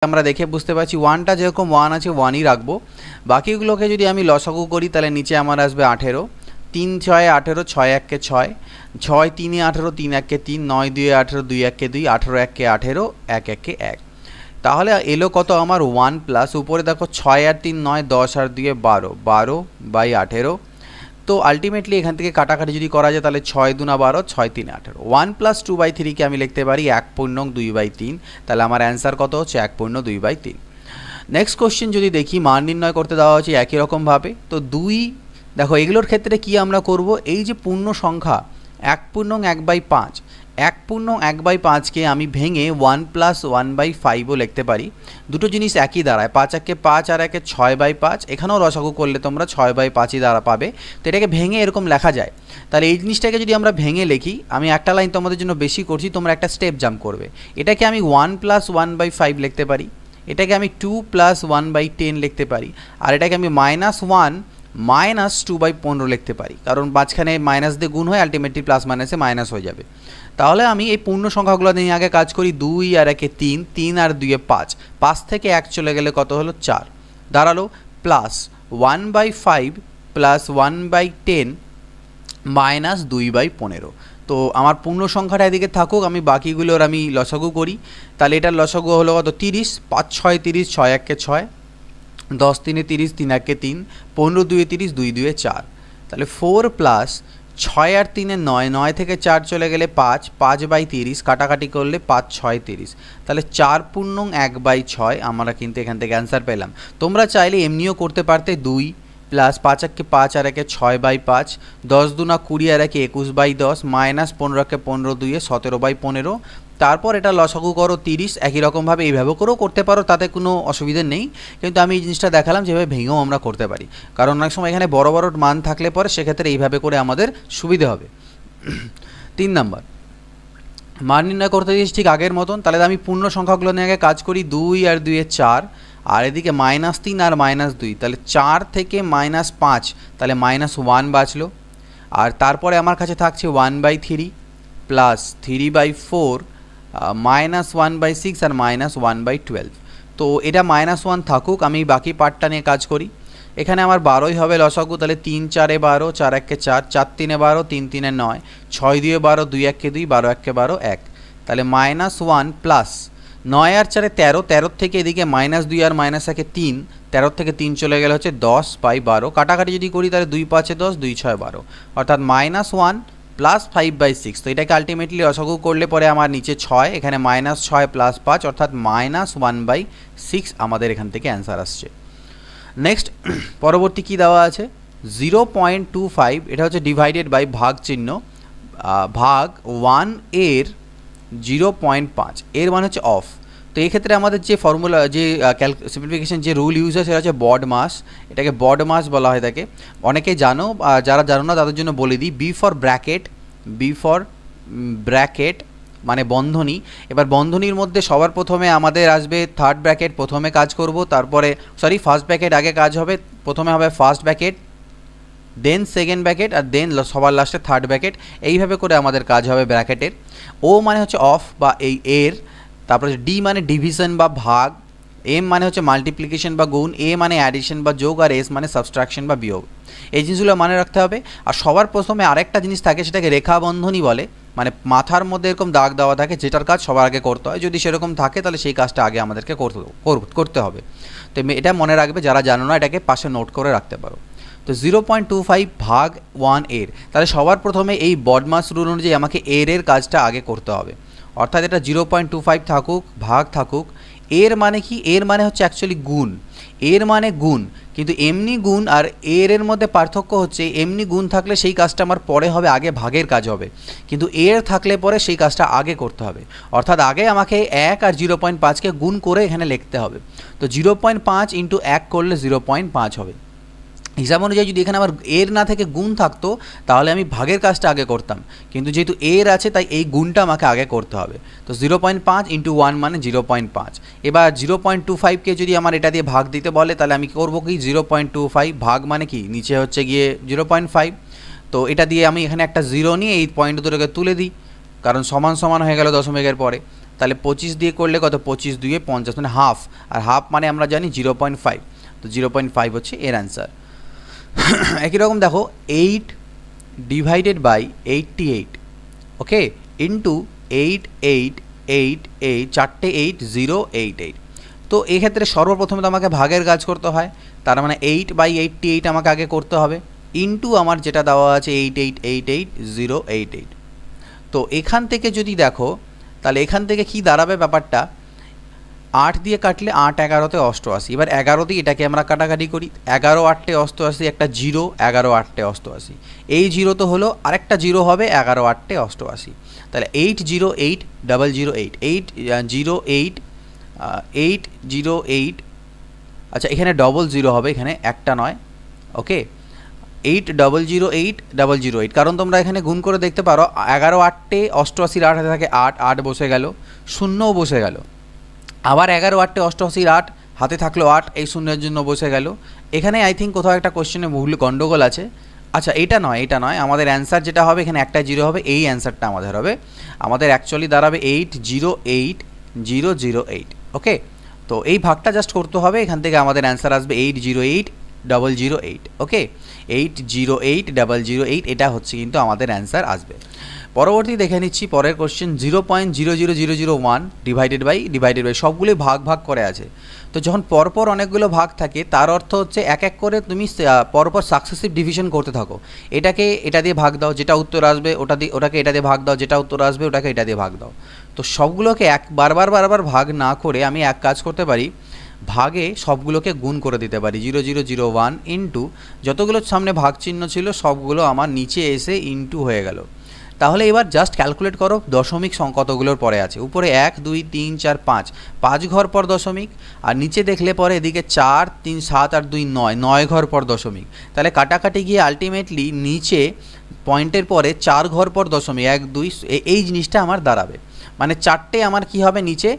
আমরা দেখে বুঝতে পারছি ওয়ানটা যেরকম ওয়ান আছে ওয়ানই রাখবো। বাকিগুলোকে যদি আমি লসাগু করি তাহলে নিচে আমার আসবে 18, 3 6 18, 6 1 6, 6 3 18, 3 1 3, 9 2 18, 2 1 2, 18 1 18, 1 1 1। তাহলে এলো কত আমার 1 প্লাস উপরে দেখো 6 আর 3 9, 10 আর 2 12, 12 বাই 18। তো আলটিমেটলি এখান থেকে কাটাকাটি যদি করা যায় তাহলে 6 2 12, 6 3 18। 1 প্লাস 2/3 কে আমি লিখতে পারি 1.2/3। তাহলে আমার অ্যান্সার কত হচ্ছে 1.2/3। নেক্সট কোশ্চেন যদি দেখি, মান নির্ণয় করতে দেওয়া হচ্ছে একই রকমভাবে। তো 2 দেখো এগুলোর ক্ষেত্রে কি আমরা করব, এই যে পূর্ণ সংখ্যা 1.1/5, 1.1/5কে আমি ভেঙে 1 প্লাস 1/5ও লিখতে পারি। দুটো জিনিস একই দাঁড়ায়, 5 1 5 আর 1 6/5। এখানেও লসাগু করলে তোমরা 6/5ই দ্বারা পাবে। তো এটাকে ভেঙে এরকম লেখা যায়। তাহলে এই জিনিসটাকে যদি আমরা ভেঙে লিখি, আমি একটা লাইন তোমাদের জন্য বেশি করছি, তোমরা একটা স্টেপ জাম্প করবে। এটাকে আমি 1 প্লাস 1/5 লিখতে পারি, এটাকে আমি 2 প্লাস 1/10 লিখতে পারি, আর এটাকে আমি -1 মাইনাস 2/15 লিখতে পারি, কারণ মাঝখানে মাইনাস দিয়ে গুণ হয়, আলটিমেটলি প্লাস মাইনাসে মাইনাস হয়ে যাবে। তাহলে আমি এই পূর্ণ সংখ্যাগুলো নিয়ে আগে কাজ করি। 2 আর 1 3, 3 আর 2 5, 5 থেকে 1 চলে গেলে কত হলো 4, দাঁড়ালো প্লাস 1/5 প্লাস 1/10 মাইনাস 2/15। তো আমার পূর্ণ সংখ্যাটা এদিকে থাকুক, আমি বাকিগুলোর আমি লসাগু করি। তাহলে এটার লসাগু হলো কত 30, 5 6 30, 6 1 6, 10 3 30, 3 1 3, 15 2 30, 2 2 4। তাহলে 4 প্লাস 6 আর 3 9, 9 থেকে 4 চলে গেলে 5, 5/30 কাটাকাটি করলে 5 6 30। তাহলে 4.1/6 আমরা কিন্তু এখান থেকে অ্যান্সার পেলাম। তোমরা চাইলে এমনিও করতে পারতে, 2 প্লাস 5 1 5 আর 1 6/5, 10 2 20 আর 1 21/10, মাইনাস 15 15 2 17/15। তারপর এটা লসাগু করো 30। একই রকমভাবে এইভাবে করেও করতে পারো, তাতে কোনো অসুবিধা নেই। কিন্তু আমি এই জিনিসটা দেখালাম যেভাবে ভেঙেও আমরা করতে পারি, কারণ অনেক সময় এখানে বড় বড় মান থাকলে পরে সেক্ষেত্রে এইভাবে করে আমাদের সুবিধে হবে। 3 নাম্বার, মান নির্ণয় করতে দিয়েছি ঠিক আগের মতন। তাহলে আমি পূর্ণ সংখ্যাগুলো নিয়ে আগে কাজ করি। 2 আর 2 4, আর এদিকে -3 আর -2, তাহলে 4 থেকে -5, তাহলে -1 বাঁচলো। আর তারপরে আমার কাছে থাকছে 1/3 প্লাস 3/4 -1/6 আর -1/12। তো এটা -1 থাকুক, আমি বাকি পার্টটা নিয়ে কাজ করি। এখানে আমার 12ই হবে লসাগু। তাহলে 3 4 12, 4 1 4, 4 3 12, 3 3 9, 6 2 12, 2 1 2, 12 1 12 1। তাহলে -1 প্লাস 9 আর 4 13, 13 থেকে এদিকে -2 আর -1 3, 13 থেকে 3 চলে গেলে হচ্ছে 10/12। কাটাকাটি যদি করি তাহলে 2 5 10, 2 6 12, অর্থাৎ -1 প্লাস 5/6। তো এটাকে আলটিমেটলি লসাগু করলে পরে আমার নিচে 6, এখানে -6 প্লাস 5, অর্থাৎ -1/6 আমাদের এখান থেকে অ্যান্সার আসছে। নেক্সট পরবর্তী কি দেওয়া আছে, 0.25, এটা হচ্ছে ডিভাইডেড বাই ভাগ চিহ্ন, ভাগ 1 এর 0.5, এর মানে হচ্ছে অফ। তো এই ক্ষেত্রে আমাদের যে ফর্মুলা, যে সিম্পলিফিকেশন যে রুল ইউজ হয় সেটা হচ্ছে বড মাস। এটাকে বড মাস বলা হয় থাকে, অনেকেই জানো, যারা জানো না তাদের জন্য বলে দিই। বি ফর ব্র্যাকেট মানে বন্ধনী। এবার বন্ধনীর মধ্যে সবার প্রথমে আমাদের আসবে থার্ড ব্র্যাকেট, প্রথমে কাজ করব, তারপরে ফার্স্ট ব্র্যাকেট আগে কাজ হবে। প্রথমে হবে first bracket, then second bracket, আর দেন সবার লাস্টে থার্ড ব্র্যাকেট। এইভাবে করে আমাদের কাজ হবে ব্র্যাকেটের। ও মানে হচ্ছে অফ বা এই এর, তারপরে ডি মানে ডিভিশন বা ভাগ, এম মানে হচ্ছে মাল্টিপ্লিকেশন বা গুণ, এ মানে অ্যাডিশন বা যোগ, আর এস মানে সাবস্ট্রাকশন বা বিয়োগ। এই জিনিসগুলো মনে রাখতে হবে। আর সবার প্রথমে আরেকটা জিনিস থাকে, সেটাকে রেখা বন্ধনী বলে, মানে মাথার মধ্যে এরকম দাগ দেওয়া থাকে, যেটার কাজ সবার আগে করতে হয়। যদি সেরকম থাকে তাহলে সেই কাজটা আগে আমাদেরকে করতে হবে। তো এটা মনে রাখবে, যারা জানো না এটাকে পাশে নোট করে রাখতে পারো। তো 0.25 ভাগ 1 এর, তাহলে সবার প্রথমে এই বডমাস রুল অনুযায়ী আমাকে এর কাজটা আগে করতে হবে। অর্থাৎ এটা 0.25 থাকুক, ভাগ থাকুক। এর মানে কি, এর মানে হচ্ছে অ্যাকচুয়ালি গুণ, এর মানে গুণ। কিন্তু এমনি গুণ আর এর মধ্যে পার্থক্য হচ্ছে, এমনি গুণ থাকলে সেই কাজটা আমার পরে হবে, আগে ভাগের কাজ হবে। কিন্তু এর থাকলে পরে সেই কাজটা আগে করতে হবে। অর্থাৎ আগে আমাকে 1 আর 0.5কে গুণ করে এখানে লিখতে হবে। তো 0.5 ইন্টু 1 করলে 0.5 হবে। হিসাব অনুযায়ী যদি এখানে আমার এর না থেকে গুণ থাকতো তাহলে আমি ভাগের কাজটা আগে করতাম, কিন্তু যেহেতু এর আছে তাই এই গুণটা আমাকে আগে করতে হবে। তো 0.5 ইন্টু 1 মানে 0.5। এবার 0.25কে যদি আমার এটা দিয়ে ভাগ দিতে বলে তাহলে আমি করবো কি, 0.25 ভাগ মানে কি, নিচে হচ্ছে গিয়ে 0.5। তো এটা দিয়ে আমি এখানে একটা 0 নিয়ে এই পয়েন্ট দুটোকে তুলে দিই, কারণ সমান সমান হয়ে গেল দশমিকের পরে। তাহলে 25 দিয়ে করলে কত, 25 2 50, মানে হাফ, আর হাফ মানে আমরা জানি 0.5, তো 0.5 হচ্ছে এর অ্যান্সার। একই রকম দেখো 8 ডিভাইডেড বাই 88, ওকে, ইন্টু 8 8 8 8, চারটে 8 0 8 8। তো এক্ষেত্রে সর্বপ্রথমে তো আমাকে ভাগের কাজ করতে হয়, তার মানে 8/88 আমাকে আগে করতে হবে, ইন্টু আমার যেটা দেওয়া আছে 8888 088। তো এখান থেকে যদি দেখো তাহলে এখান থেকে কি দাঁড়াবে ব্যাপারটা, 8 দিয়ে কাটলে 8 11 88, এবার 11 দিয়ে এটাকে আমরা কাটাকাটি করি, 11 8 88, একটা 0, 11 8 88, এই 0 তো হলো, আরেকটা 0 হবে 11 8 88, তাহলে 808008 808, আচ্ছা এখানে ডবল 0 হবে, এখানে একটা নয়, ওকে, 8008 কারণ তোমরা এখানে গুণ করে দেখতে পারো 11 8 88 8 হাতে থাকে 8 8 বসে গেল, শূন্যও বসে গেল, আবার 11 8 88 8 হাতে থাকলো 8, এই শূন্যের জন্য বসে গেল। এখানে আই থিঙ্ক কোথাও একটা কোশ্চেনে ভুল গন্ডগোল আছে। আচ্ছা এটা নয়, আমাদের অ্যান্সার যেটা হবে এখানে একটা 0 হবে, এই অ্যান্সারটা আমাদের হবে, আমাদের অ্যাকচুয়ালি দাঁড়াবে 808008, ওকে। তো এই ভাগটা জাস্ট করতে হবে, এখান থেকে আমাদের অ্যান্সার আসবে 808008, ওকে, 808008, এটা হচ্ছে কিন্তু আমাদের অ্যান্সার আসবে। পরবর্তী দেখে নিচ্ছি পরের কোশ্চেন, 0.00001 ডিভাইডেড বাই সবগুলোই ভাগ করে আছে। তো যখন পরপর অনেকগুলো ভাগ থাকে তার অর্থ হচ্ছে এক এক করে তুমি পরপর সাকসেসিভ ডিভিশন করতে থাকো, এটাকে এটা দিয়ে ভাগ দাও, যেটা উত্তর আসবে ওটাকে এটা দিয়ে ভাগ দাও, যেটা উত্তর আসবে ওটাকে এটা দিয়ে ভাগ দাও। তো সবগুলোকে বারবার ভাগ না করে আমি এক কাজ করতে পারি, ভাগে সবগুলোকে গুণ করে দিতে পারি, 0001 ইন্টু যতগুলো সামনে ভাগ চিহ্ন ছিল সবগুলো আমার নিচে এসে ইন্টু হয়ে গেল। তাহলে এবার জাস্ট ক্যালকুলেট করো দশমিক কতগুলোর পরে আছে, উপরে 1 2 3 4 5, 5 ঘর পর দশমিক, আর নিচে দেখলে পরে এদিকে 4 3 7 আর 2 9, 9 ঘর পর দশমিক। তাহলে কাটাকাটি গিয়ে আলটিমেটলি নিচে পয়েন্টের পরে 4 ঘর পর দশমিক 1 2, এই জিনিসটা আমার দাঁড়াবে, মানে চারটে আমার কি হবে নিচে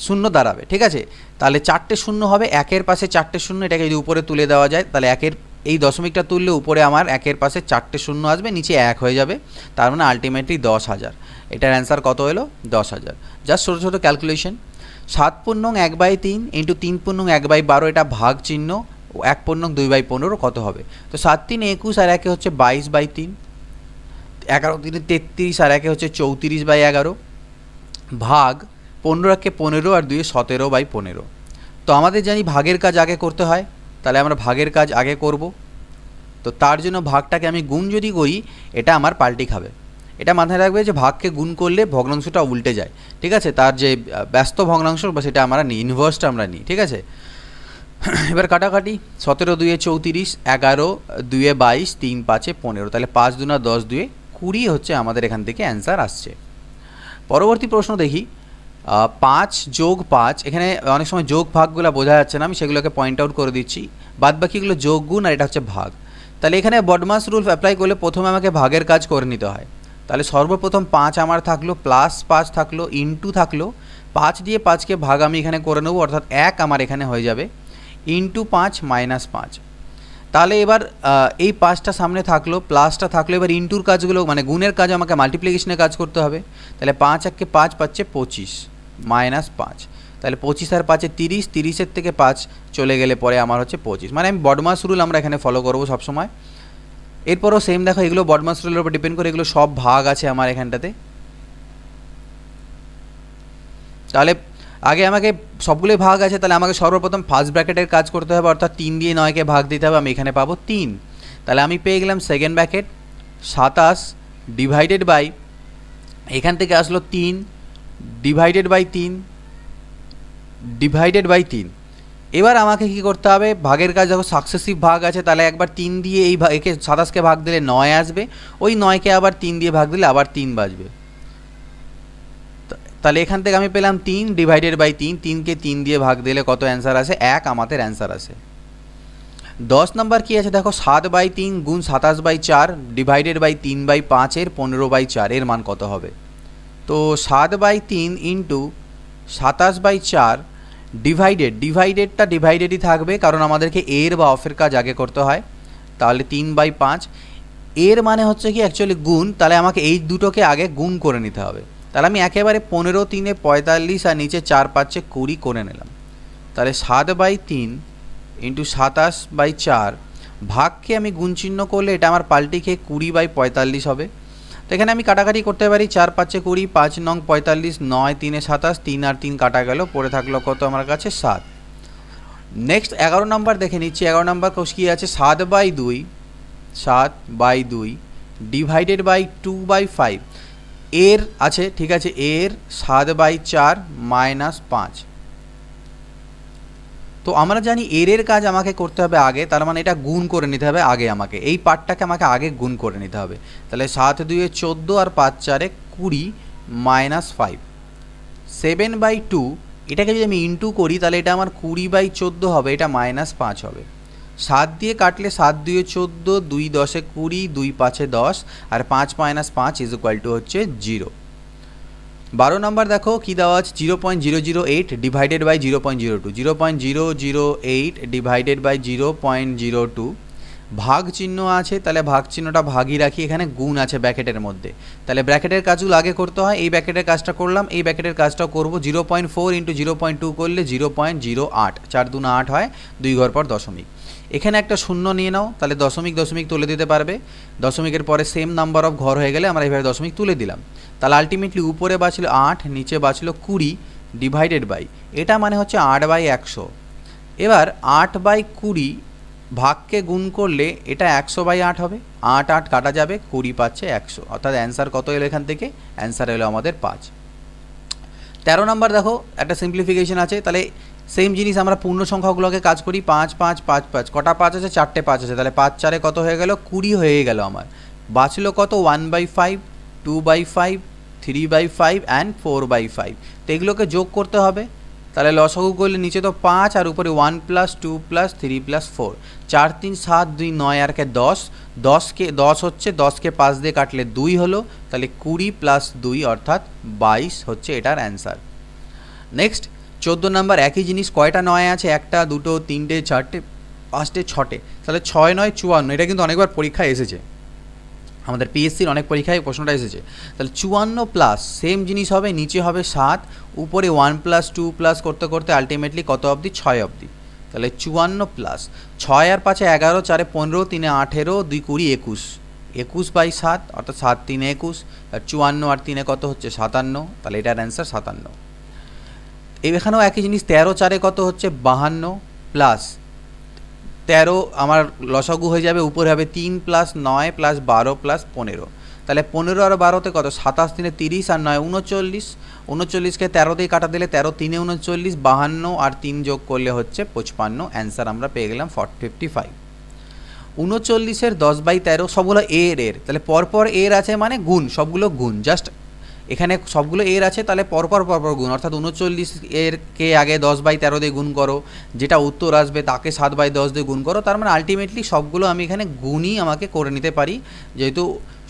শূন্য দাঁড়াবে, ঠিক আছে। তাহলে চারটে শূন্য হবে, একের পাশে চারটে শূন্য, এটাকে যদি উপরে তুলে দেওয়া যায় তাহলে একের এই দশমিকটা তুললে উপরে আমার একের পাশে চারটে শূন্য আসবে, নিচে 1 হয়ে যাবে, তার মানে আলটিমেটলি 10,000। এটার অ্যান্সার কত হলো, 10,000। জাস্ট ছোটো ক্যালকুলেশন, 7×1/3 ইন্টু 3×1/12, এটা ভাগ চিহ্ন, 1×2/15 কত হবে, তো 7 3 21, আর একে হচ্ছে 22/3, 11 3 33, আর একে হচ্ছে 34/11, ভাগ 15 15 আর 2 17/15। তো আমাদের জানি ভাগের কাজ আগে করতে হয়, তাহলে আমরা ভাগের কাজ আগে করব। তো তার জন্য ভাগটাকে আমি গুণ যদি করি এটা আমার পাল্টি খাবে, এটা মাথায় রাখবে যে ভাগকে গুণ করলে ভগ্নাংশটা উল্টে যায়, ঠিক আছে, তার যে ব্যস্ত ভগ্নাংশ বা সেটা আমরা নিই, ইনভার্সটা আমরা নিই, ঠিক আছে। এবার কাটাকাটি, 17 2 34, 11 2 22, 3 5 15, তাহলে 5 2 10 2 20 হচ্ছে আমাদের এখান থেকে অ্যান্সার আসছে। পরবর্তী প্রশ্ন দেখি, 5 + 5, এখানে অনেক সময় যোগ ভাগগুলো বোঝা যাচ্ছে না, আমি সেগুলোকে পয়েন্ট আউট করে দিচ্ছি, বাদ বাকিগুলো যোগ গুণ আর এটা হচ্ছে ভাগ। তাহলে এখানে বডমাস রুল অ্যাপ্লাই করলে প্রথমে আমাকে ভাগের কাজ করে নিতে হয়, তাহলে সর্বপ্রথম 5 আমার থাকলো, প্লাস 5 থাকলো, ইন্টু থাকলো, 5 দিয়ে 5কে ভাগ আমি এখানে করে নেবো, অর্থাৎ 1 আমার এখানে হয়ে যাবে, ইন্টু 5 - 5। তাহলে এবার এই 5টা সামনে থাকলো, প্লাসটা থাকলো, এবার ইন্টুর কাজগুলো মানে গুণের কাজ আমাকে মাল্টিপ্লিকেশনের কাজ করতে হবে, তাহলে 5 1 5 পাচ্ছে 25 -5, তাহলে 25 আর 5 30, 30-এর থেকে 5 চলে গেলে পরে আমার হচ্ছে 25, মানে আমি বডমাস রুল আমরা এখানে ফলো করবো সবসময়। এরপরও সেম দেখো, এগুলো বডমাস রুলের উপর ডিপেন্ড করে, এগুলো সব ভাগ আছে আমার এখানটাতে। তাহলে আগে আমাকে সবগুলোই ভাগ আছে, তাহলে আমাকে সর্বপ্রথম ফার্স্ট ব্র্যাকেটের কাজ করতে হবে, অর্থাৎ 3 দিয়ে 9কে ভাগ দিতে হবে, আমি এখানে পাবো 3, তাহলে আমি পেয়ে গেলাম সেকেন্ড ব্র্যাকেট 27 ডিভাইডেড বাই, এখান থেকে আসলো 3 ডিভাইডেড বাই 3। এবার আমাকে কি করতে হবে, ভাগের কাজ দেখো সাকসেসিভ ভাগ আছে, তাহলে একবার 3 দিয়ে এই একে 27কে ভাগ দিলে 9 আসবে, ওই 9কে আবার 3 দিয়ে ভাগ দিলে আবার 3 বাজবে, তাহলে এখান থেকে আমি পেলাম 3 ডিভাইডেড বাই 3, 3কে 3 দিয়ে ভাগ দিলে কত অ্যান্সার আসে, 1 আমাদের অ্যান্সার আসে। 10 নম্বর কি আছে দেখো, 7/3 গুণ 27/4 ডিভাইডেড বাই 3/5 এর 15/4, এর মান কত হবে, তো 7/3 ইন্টু 27/4 ডিভাইডেডটা ডিভাইডেডই থাকবে, কারণ আমাদেরকে এর বা অফের কাজ আগে করতে হয়, তাহলে 3/5, এর মানে হচ্ছে কি অ্যাকচুয়ালি গুণ, তাহলে আমাকে এই দুটোকে আগে গুণ করে নিতে হবে, তাহলে আমি একেবারে 15 3 45 আর নিচে 4 5 20 করে নিলাম। তাহলে 7/3 ইন্টু 27/4 ভাগকে আমি গুণ চিহ্ন করলে এটা আমার পাল্টি খেয়ে 20/45 হবে। তো এখানে আমি কাটাকাটি করতে পারি, 4 5 20, 5 নং 45, 9 3 27, 3 আর 3 কাটা গেল, পড়ে থাকলো কত আমার কাছে 7। নেক্সট 11 নাম্বার দেখে নিচ্ছি। 11 নাম্বার কি আছে, 7/2 ডিভাইডেড বাই 2/5 এর আছে, ঠিক আছে, এর 7/4 মাইনাস 5। তো আমরা জানি এর কাজ আমাকে করতে হবে আগে, তার মানে এটা গুণ করে নিতে হবে আগে, আমাকে এই পার্টটাকে আমাকে আগে গুণ করে নিতে হবে। তাহলে 7 2 14 আর 5 4 20 মাইনাস 5। 7/2 এটাকে যদি আমি ইন্টু করি তাহলে এটা আমার 20/14 হবে, এটা মাইনাস 5 হবে। 7 দিয়ে কাটলে 7 2 14, 2 10 20, 2 5 10 আর 5 মাইনাস 5 ইজ ইকুয়াল টু হচ্ছে 0। 12 নম্বর দেখো কি দেওয়া আছে, 0.008 ডিভাইডেড বাই 0.02, 0.008 ডিভাইডেড বাই 0.02 ভাগ চিহ্ন আছে, তাহলে ভাগ চিহ্নটা ভাগই রাখি, এখানে গুণ আছে ব্র্যাকেটের মধ্যে, তাহলে ব্র্যাকেটের কাজগুলো আগে করতে হয়। এই ব্র্যাকেটের কাজটা করলাম, এই ব্র্যাকেটের কাজটাও করব। 0.4 ইন্টু 0.2 করলে 0.08, 4 2 8 হয়, 2 ঘর পর দশমিক। এখানে একটা শূন্য নিয়ে নাও, তাহলে দশমিক দশমিক তুলে দিতে পারবে। দশমিকের পরে সেম নাম্বার অফ ঘর হয়ে গেলে আমরা এইভাবে দশমিক তুলে দিলাম। তাহলে আলটিমেটলি উপরে বাঁচল 8, নিচে বাঁচল 20 ডিভাইডেড বাই, এটা মানে হচ্ছে 8/100। এবার 8/20 ভাগকে গুণ করলে এটা 100/8 হবে, 8 8 কাটা যাবে, 20 পাচ্ছে 100, অর্থাৎ অ্যান্সার কত এলো এখান থেকে, অ্যান্সার এলো আমাদের 5। 13 নম্বর দেখো একটা সিম্পলিফিকেশন আছে, তাহলে সেম জিনিস আমরা পূর্ণ সংখ্যাগুলোকে কাজ করি। 5 5 5 5, কটা 5 আছে, 4টে 5 আছে, তাহলে 5 4 কত হয়ে গেল, 20 হয়ে গেল আমার। বাঁচলো কত, 1/5, 2/5, 3/5 অ্যান্ড 4/5। তো এগুলোকে যোগ করতে হবে, তাহলে লসাগু করলে নিচে তো 5 আর উপরে 1 + 2 + 3 + 4, 4 3 7 2 9 আর কে 10, 10 হচ্ছে, 10কে 5 দিয়ে কাটলে 2 হলো, তাহলে 20 + 2 অর্থাৎ 22 হচ্ছে এটার অ্যান্সার। নেক্সট 14 নাম্বার, একই জিনিস, কয়টা 9 আছে, 1টা 2টো 3টে 4টে 5টে 6টে, তাহলে 6 9 54। এটা কিন্তু অনেকবার পরীক্ষায় এসেছে, আমাদের পিএসসির অনেক পরীক্ষায় প্রশ্নটা এসেছে। তাহলে 54 প্লাস সেম জিনিস হবে, নিচে হবে 7, উপরে 1 + 2 প্লাস করতে করতে আলটিমেটলি কত অবধি, 6 অবধি। তাহলে 54 প্লাস 6 আর 5 11, 4 15, 3 18, 2 20 21, 21/7 অর্থাৎ 7 3 21, আর 54 আর 3 কত হচ্ছে 57, তাহলে এটার অ্যান্সার 57। এখানেও একই জিনিস, 13 4 কত হচ্ছে 52 প্লাস 13 আমার লসাগু হয়ে যাবে, উপরে হবে 3 + 9 + 12 + 15, তাহলে 15 আর 12তে কত, 27 3 30 আর 9 39, 39কে 13 দিয়ে কাটা দিলে 13 3 39, 52 আর 3 যোগ করলে হচ্ছে 55, অ্যান্সার আমরা পেয়ে গেলাম 55। 39-এর 10/13 সবগুলো এর, তাহলে পরপর এর আছে মানে গুণ, সবগুলো গুণ, জাস্ট এখানে সবগুলো এর আছে, তাহলে পরপর গুণ, অর্থাৎ 39 এর কে আগে 10/13 দিয়ে গুণ করো, যেটা উত্তর আসবে তাকে 7/10 দিয়ে গুণ করো, তার মানে আলটিমেটলি সবগুলো আমি এখানে গুণই আমাকে করে নিতে পারি, যেহেতু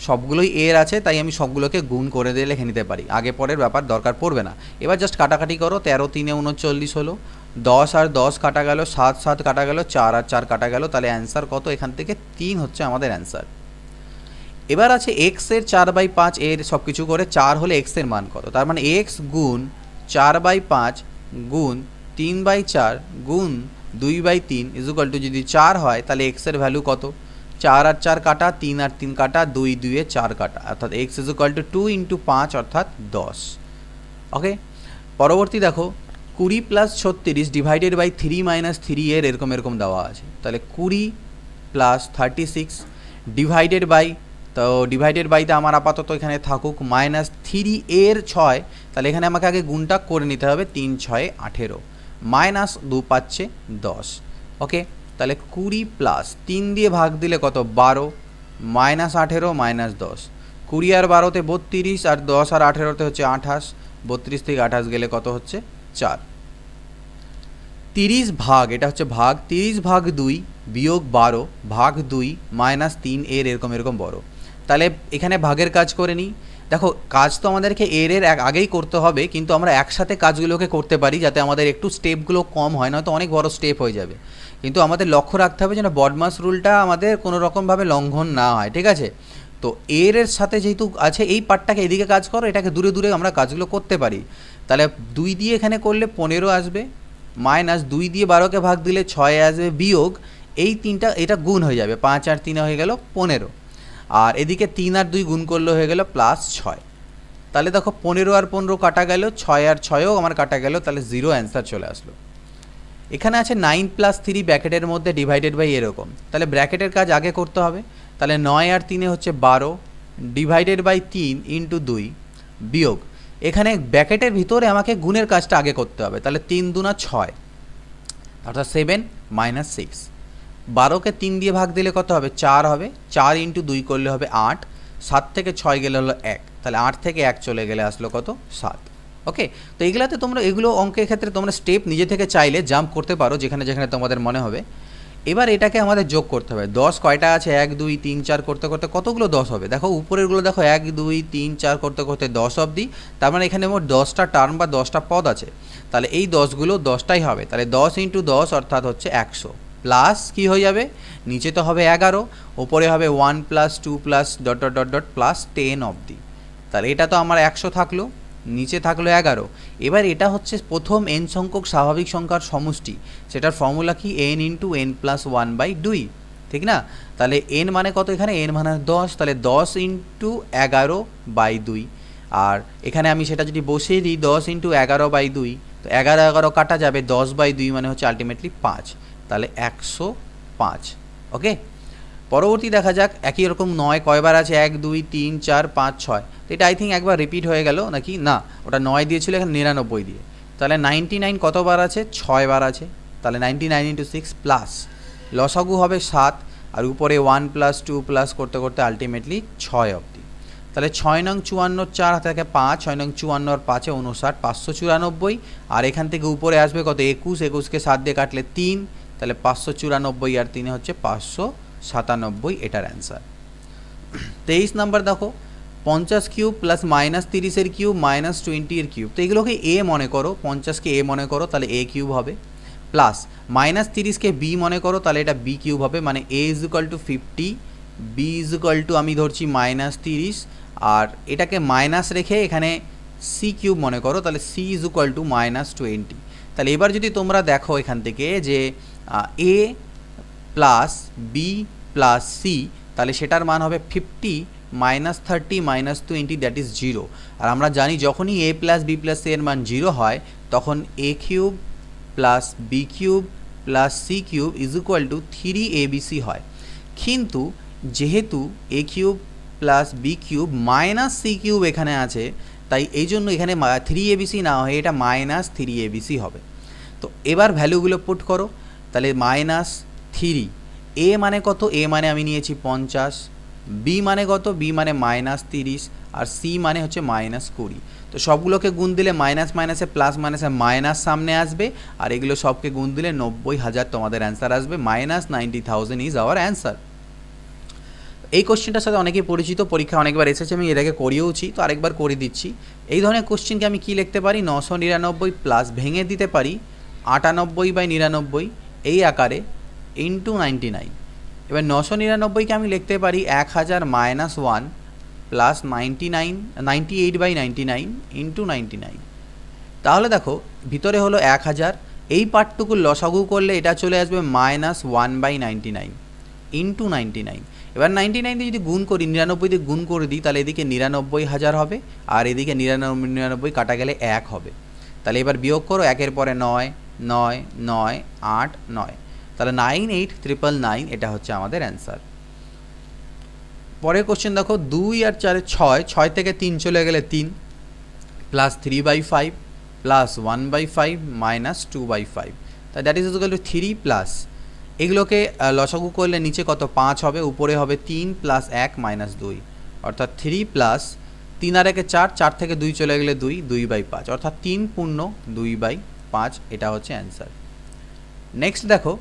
সবগুলোই এর আছে তাই আমি সবগুলোকে গুণ করে দিয়ে লিখে নিতে পারি, আগে পরের ব্যাপার দরকার পড়বে না। এবার জাস্ট কাটাকাটি করো, 13 3 39 হলো, 10 আর 10 কাটা গেল, 7 7 কাটা গেল, 4 আর 4 কাটা গেল, তাহলে অ্যান্সার কত, এখান থেকে 3 হচ্ছে আমাদের অ্যান্সার। এবার আছে এক্সের 4/5 এর সব কিছু করে 4 হলে এক্সের মান কত, তার মানে এক্স গুণ 4/5 গুণ 3/4 গুণ 2/3 ইকুয়াল টু, যদি 4 হয় তাহলে এক্সের ভ্যালু কত, 4 আর 4 কাটা, 3 আর 3 কাটা, 2 2 এ 4 কাটা, অর্থাৎ এক্স ইকুয়াল টু 2 × 5 অর্থাৎ 10। ওকে, পরবর্তী দেখো 20 + 36 ডিভাইডেড বাই 3 - 3 এর এরকম দেওয়া আছে, তাহলে 20 + 36 ডিভাইডেড বাই, তো ডিভাইডেড বাইতে আমার আপাতত এখানে থাকুক -3 এর 6, তাহলে এখানে আমাকে আগে গুণটা করে নিতে হবে, 3 6 18 মাইনাস 2 পাচ্ছে 10। ওকে, তাহলে 20 প্লাস 3 দিয়ে ভাগ দিলে কত, 12 মাইনাস 18 মাইনাস 10, 20 আর 12তে 32 আর 10 আর 18তে হচ্ছে 28, 32 থেকে 28 গেলে কত হচ্ছে 4। 30 ভাগ, এটা হচ্ছে ভাগ, 30 ভাগ 2 বিয়োগ 12 ভাগ 2 মাইনাস 3 এর এরকম বড়, তাহলে এখানে ভাগের কাজ করে নিই। দেখো কাজ তো আমাদেরকে এর আগেই করতে হবে, কিন্তু আমরা একসাথে কাজগুলোকে করতে পারি যাতে আমাদের একটু স্টেপগুলো কম হয়, নয়তো অনেক বড় স্টেপ হয়ে যাবে। কিন্তু আমাদের লক্ষ্য রাখতে হবে যেন বডমাস রুলটা আমাদের কোনো রকমভাবে লঙ্ঘন না হয়, ঠিক আছে। তো এর সাথে যেহেতু আছে এই পার্টটাকে এদিকে কাজ করো, এটাকে দূরে দূরে আমরা কাজগুলো করতে পারি। তাহলে 2 দিয়ে এখানে করলে 15 আসবে, মাইনাস 2 দিয়ে 12কে ভাগ দিলে 6 আসবে, বিয়োগ এই 3টা এটা গুণ হয়ে যাবে, 5 আর 3 হয়ে গেল 15, আর এদিকে 3 আর 2 গুণ করলে হয়ে গেল প্লাস 6। তাহলে দেখো 15 আর 15 কাটা গেল, 6 আর 6ও আমার কাটা গেল, তাহলে 0 অ্যান্সার চলে আসলো। এখানে আছে 9 + 3 ব্র্যাকেটের মধ্যে ডিভাইডেড বাই এরকম, তাহলে ব্র্যাকেটের কাজ আগে করতে হবে। তাহলে 9 আর 3 হচ্ছে 12 ডিভাইডেড বাই 3 ইন্টু 2 বিয়োগ এখানে ব্র্যাকেটের ভিতরে আমাকে গুণের কাজটা আগে করতে হবে। তাহলে 3 দুনা 6 অর্থাৎ 7 - 6। 12কে 3 দিয়ে ভাগ দিলে কত হবে? 4 হবে, 4 ইন্টু 2 করলে হবে 8, 7 থেকে 6 গেলে হলো 1, তাহলে 8 থেকে 1 চলে গেলে আসলো কত? 7। ওকে, তো এগুলাতে তোমরা এগুলো অঙ্কের ক্ষেত্রে তোমরা স্টেপ নিজে থেকে চাইলে জাম্প করতে পারো যেখানে যেখানে তোমাদের মনে হবে। এবার এটাকে আমাদের যোগ করতে হবে। 10 কয়টা আছে? 1 2 3 4 করতে করতে কতগুলো 10 হবে? দেখো উপরেরগুলো দেখো 1 2 3 4 করতে করতে 10 অবধি, তার মানে এখানে মোট 10টা টার্ম বা 10টা পদ আছে। তাহলে এই 10গুলো 10টাই হবে, তাহলে 10 ইন্টু 10 অর্থাৎ হচ্ছে 100, প্লাস কি হয়ে যাবে? নিচে তো হবে 11, ওপরে হবে 1 + 2 + dot dot dot dot plus 10 অবধি। তাহলে এটা তো আমার 100 থাকলো, নিচে থাকলো 11। এবার এটা হচ্ছে প্রথম n সংখ্যক স্বাভাবিক সংখ্যার সমষ্টি, সেটার ফর্মুলা কি? n × n + 1/2, ঠিক না? তাহলে n মানে কত? এখানে n মানে 10, তাহলে 10 × 11/2, আর এখানে আমি সেটা যদি বসিয়ে দিই 10 × 11/2, তো 11 11 কাটা যাবে, 10/2 মানে হচ্ছে আলটিমেটলি 5, তাহলে 105। ওকে, পরবর্তী দেখা যাক একই রকম 9 কয়বার আছে? 1 2 3 4 5 6, তো এটা আই থিঙ্ক একবার রিপিট হয়ে গেল নাকি? না, ওটা 9 দিয়েছিল, এখানে 99 দিয়ে। তাহলে 99 কতবার আছে? 6 বার আছে, তাহলে 99 × 6 প্লাস লসাগু হবে 7, আর উপরে 1 + 2 প্লাস করতে করতে আলটিমেটলি 6 অবধি। তাহলে 6 নং 54, 4 হাতে থাকে 5, 6 নং 54 আর 5 59, 594, আর এখান থেকে উপরে আসবে কত? 21, 21কে 7 দিয়ে কাটলে 3, তাহলে 594 আর 3 হচ্ছে 597, এটার অ্যান্সার। 23 নাম্বার দেখো 50 কিউব প্লাস -30 এর কিউব -20 এর কিউব, তো এগুলোকে এ মনে করো, 50কে এ মনে করো, তাহলে এ কিউব হবে, প্লাস -30কে বি মনে করো, তাহলে এটা বি কিউব হবে, মানে a = 50, b = আমি ধরছি -30, আর এটাকে মাইনাস রেখে এখানে সি কিউব মনে করো, তাহলে c = -20। তাহলে এবার যদি তোমরা দেখো এখান থেকে যে a plus B plus C, তাহলে সেটার মান হবে 50 -30 -20, দ্যাট ইজ 0। আর আমরা জানি যখনই a plus B plus C এর মান 0 হয় তখন a cube plus B cube plus C cube = 3abc হয়। কিন্তু যেহেতু a cube plus B cube minus C cube এখানে আছে, তাই এই জন্য এখানে 3abc না হয় এটা -3abc হবে। তো এবার ভ্যালুগুলো পুট করো, তাহলে -3, a মানে কত? a মানে আমি নিয়েছি 50, b মানে কত? b মানে -30, আর c মানে হচ্ছে -20। তো সবগুলোকে গুণ দিলে মাইনাস মাইনাসে প্লাস মাইনাসে মাইনাস সামনে আসবে, আর এগুলো সবকে গুণ দিলে 90,000 তোমাদের অ্যান্সার আসবে, -90,000 ইজ আওয়ার অ্যান্সার। এই কোশ্চেনটার সাথে অনেকেই পরিচিত, পরীক্ষা অনেকবার এসেছে, আমি এর আগে করিয়েওছি, তো আরেকবার করে দিচ্ছি। এই ধরনের কোশ্চেনকে আমি কি লিখতে পারি? 999 প্লাস ভেঙে দিতে পারি 98/99 এই আকারে ইন্টু 99। এবার 999কে আমি লিখতে পারি 1000 - 1 প্লাস 98/99 ইন্টু 99। তাহলে দেখো ভিতরে হলো 1000, এই পার্টটুকু লসাগু করলে এটা চলে আসবে -1/99 ইন্টু 99। এবার 99 দিয়ে যদি গুণ করি, 99 দিয়ে গুণ করে দিই, তাহলে এদিকে 99,000 হবে, আর এদিকে 99 কাটা গেলে 1 হবে। তাহলে এবার বিয়োগ করো, 1-এর পরে 9 9 9 8 9, তাহলে 98,999, এটা হচ্ছে আমাদের অ্যান্সার। পরের কোশ্চেন দেখো 2 আর 4 6, 6 থেকে 3 চলে গেলে 3 প্লাস 3/5 প্লাস 1/5 মাইনাস 2/5, তাই that is equal two 3 plus এগুলোকে লসাগু করলে নিচে কত? 5 হবে, উপরে হবে 3 প্লাস 1 মাইনাস 2, অর্থাৎ 3 প্লাস 3 আর 1 4, 4 থেকে 2 চলে গেলে 2, 2/5, অর্থাৎ 3 পূর্ণ 2/5, এটা হচ্ছে অ্যান্সার। নেক্সট দেখো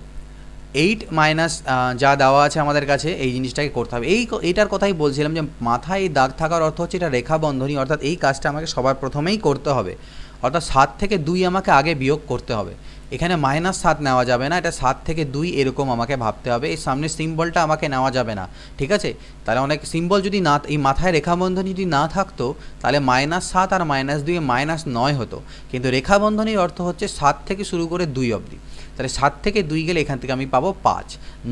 8 মাইনাস যা দেওয়া আছে আমাদের কাছে, এই জিনিসটাকে করতে হবে। এইটার কথাই বলছিলাম যে মাথায় এই দাগ থাকার অর্থ হচ্ছে এটা রেখা বন্ধনী, অর্থাৎ এই কাজটা আমাকে সবার প্রথমেই করতে হবে, অর্থাৎ 7 থেকে 2 আমাকে আগে বিয়োগ করতে হবে। এখানে -7 নেওয়া যাবে না, এটা 7 থেকে 2 এরকম আমাকে ভাবতে হবে, এই সামনের সিম্বলটা আমাকে নেওয়া যাবে না, ঠিক আছে। তাহলে অনেক সিম্বল যদি না, এই মাথায় রেখাবন্ধনী যদি না থাকতো তাহলে -7 আর -2 -9 হতো, কিন্তু রেখাবন্ধনীর অর্থ হচ্ছে 7 থেকে শুরু করে 2 অবধি। তাহলে 7 থেকে 2 গেলে এখান থেকে আমি পাবো 5,